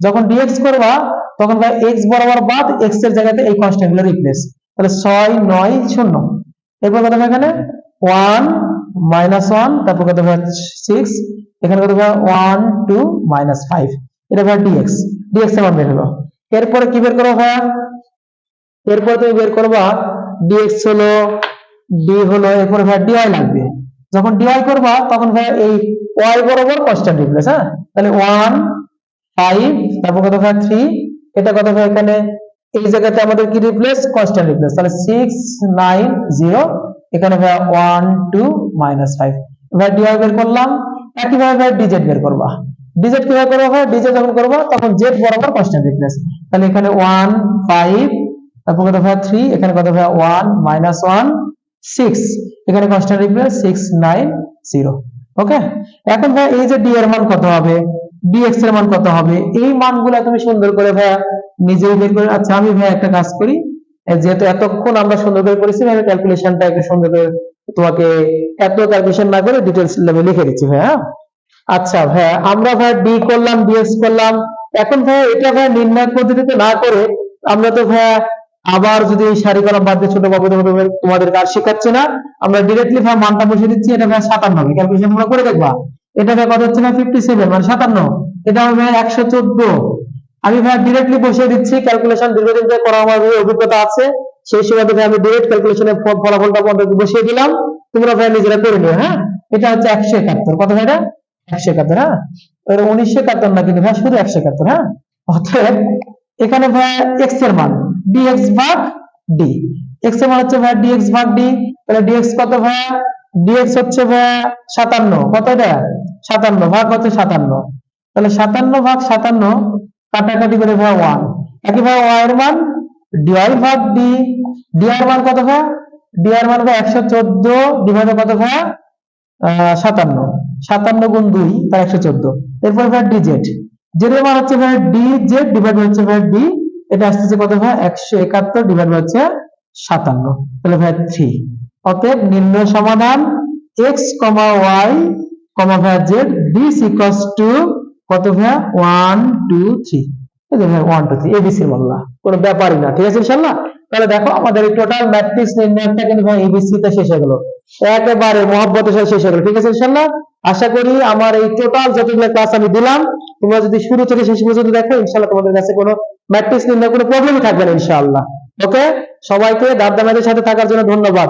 যখন ডিএক্স করবা তখন ভাই এক্স বরাবর বাদ এক্স এর জায়গাতে এই কনস্ট্যান্ট গুলো রিপ্লেস, তাহলে 6 9 0, এরপর কত ভাই এখানে 1 মাইনাস 1, তারপর কত ভাই 6, এখানে কত ভাই 1 2 মাইনাস 5, এটা ভাই ডিএক্স এর মান বের হলো। এরপরে কি বের করবো ভাই, এরপর তুমি বের করবা ডিএক্স হলো ডি হলো, এরপর ভাই ডিআই লাগবে, যখন ডিআই করবা তখন ভাই এই ওয়াই বরাবর কনস্ট্যান্ট রিপ্লেস, হ্যাঁ তাহলে 1 5, তারপর কত ভাই 3, এটা কত ভাই এখানে এই জায়গাতে আমাদের কি রিপ্লেস কনস্ট্যান্ট রিপ্লেস, তাহলে 6 9 0, এখানে ভাই 1 2 মাইনাস 5, ভাই ডিআই বের করলাম। একইভাবে ভাই ডিজেড বের করবা, ডিজেড কিভাবে করবা ভাই, ডিজেড যখন করবা তখন জেড বরাবর কনস্ট্যান্ট রিপ্লেস, তাহলে এখানে 1 5, তারপর কত ভাই 3, এখানে কত ভাই 1 মাইনাস 1 6, এখানে কনস্ট্যান্ট রিপ্লেস 6 9 0। ওকে, এখন ভাই এই যে ডি এর মান কত হবে, ডিএক্স এর মান কত হবে, এই মানগুলো তুমি সুন্দর করে ভাই নিজেই বের করে। আচ্ছা আমি ভাই একটা কাজ করি, যেহেতু এতক্ষণ আমরা সুন্দর করে করেছি আমি ক্যালকুলেশনটা একটু সুন্দর করে তোমাকে এত ক্যালকুলেশন না করে ডিটেইলস লেভেলে লিখে দিচ্ছি ভাই, হ্যাঁ আচ্ছা ভাই আমরা ভাই ডি করলাম ডিএক্স করলাম, এখন ভাই এটা ভাই নির্ণয় পদ্ধতিতে না করে আমরা তো ভাই আবার যদি এই সারি কলম বাদ দিয়ে ছোট বাবু তোমাদের কাজ শেখাচ্ছে না, আমরা ডিরেক্টলি ভাই মানটা বসিয়ে দিচ্ছি, এটা ভাই 57, ক্যালকুলেশন তোমরা করে দেখবা, এটা ভাই কত হচ্ছে না 57 মানে 57, এটা হবে 114, আমি ভাই ডিরেক্টলি বসিয়ে দিচ্ছি, ক্যালকুলেশন দীর্ঘদিন ধরে করা আমার অভিজ্ঞতা আছে, সেই সুবাদে ভাই আমি ডিরেক্ট ক্যালকুলেশনের ফলাফলটা বসিয়ে দিলাম, তোমরা ভাই নিজেরা করে নিও, হ্যাঁ এটা হচ্ছে 171, কত ভাই এটা 171, হ্যাঁ 1971 না কিন্তু ভাই শুধু 171, হ্যাঁ অতএব এখানে ভাই এক্স এর মান dx ভাগ d, x এর মান হচ্ছে ভাই dx ভাগ d, তাহলে dx কত ভাই ডিএক্স হচ্ছে ভাইয়া 57, কত এটা 57 ভাগ হচ্ছে 57, তাহলে 57 ভাগ 57 কাটাকাটি করে ভাইয়া 1, একইভাবে y এর মান dy ভাগ d, d এর মান কত ভাইয়া, d এর মান ভাইয়া 114 ডিভাইড কত ভাইয়া 57, 57 গুণ 2 তার 114, এরপর ভাইয়া dz, z এর মান হচ্ছে ভাইয়া dz ডিভাইড হচ্ছে ভাইয়া d, এটা আসছে কত ভাইয়া 171 ডিভাইড হচ্ছে 57, তাহলে ভাইয়া 3। অতএব নির্ণয় সমাধান x, y, ভাইয়া z this equals to কত ভাইয়া 1 2 3, এই যে ভাইয়া 1 2 3 এবিসি বললা, কোনো ব্যাপারই না, ঠিক আছে ইনশাআল্লাহ। তাহলে দেখো আমাদের এই টোটাল ম্যাট্রিক্স নির্ণয়টা কিন্তু ভাই এবিসি তে শেষ হয়ে গেল, একেবারে মহব্বতের সাথে শেষ হয়ে গেল, ঠিক আছে ইনশাআল্লাহ। আশা করি আমার এই টোটাল যতগুলো ক্লাস আমি দিলাম তোমরা যদি শুরু থেকে শেষ পর্যন্ত দেখো ইনশাআল্লাহ তোমাদের কাছে কোনো ম্যাট্রিক্স নির্ণয় কোনো প্রবলেমই থাকবে না ইনশাআল্লাহ। ওকে, সবাইকে দাদামাদের সাথে থাকার জন্য ধন্যবাদ।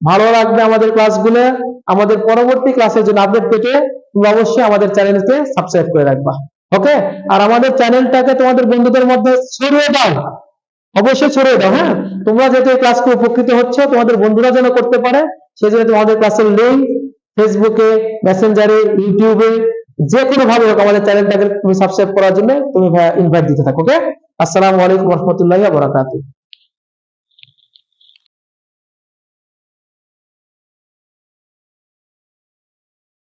ভালো লাগবে আমাদের ক্লাসগুলো, আমাদের পরবর্তী ক্লাসের জন্য আপডেট পেতে তুমি অবশ্যই আমাদের চ্যানেলকে সাবস্ক্রাইব করে রাখবা। ওকে, আর আমাদের চ্যানেলটাকে তোমাদের বন্ধুদের মধ্যে ছড়িয়ে দাও, অবশ্যই ছড়িয়ে দাও। হ্যাঁ, তোমরা যেহেতু এই ক্লাস করে উপকৃত হচ্ছ, তোমাদের বন্ধুরা যেন করতে পারে সেজন্য তোমাদের ক্লাসের লিংক ফেসবুকে, মেসেঞ্জারে, ইউটিউবে যে কোনো ভাবে হোক আমাদের চ্যানেলটাকে তুমি সাবস্ক্রাইব করার জন্য তুমি ইনভাইট দিতে থাকো। ওকে, আসসালামু আলাইকুম ওয়া রাহমাতুল্লাহি ওয়া বারাকাতুহু।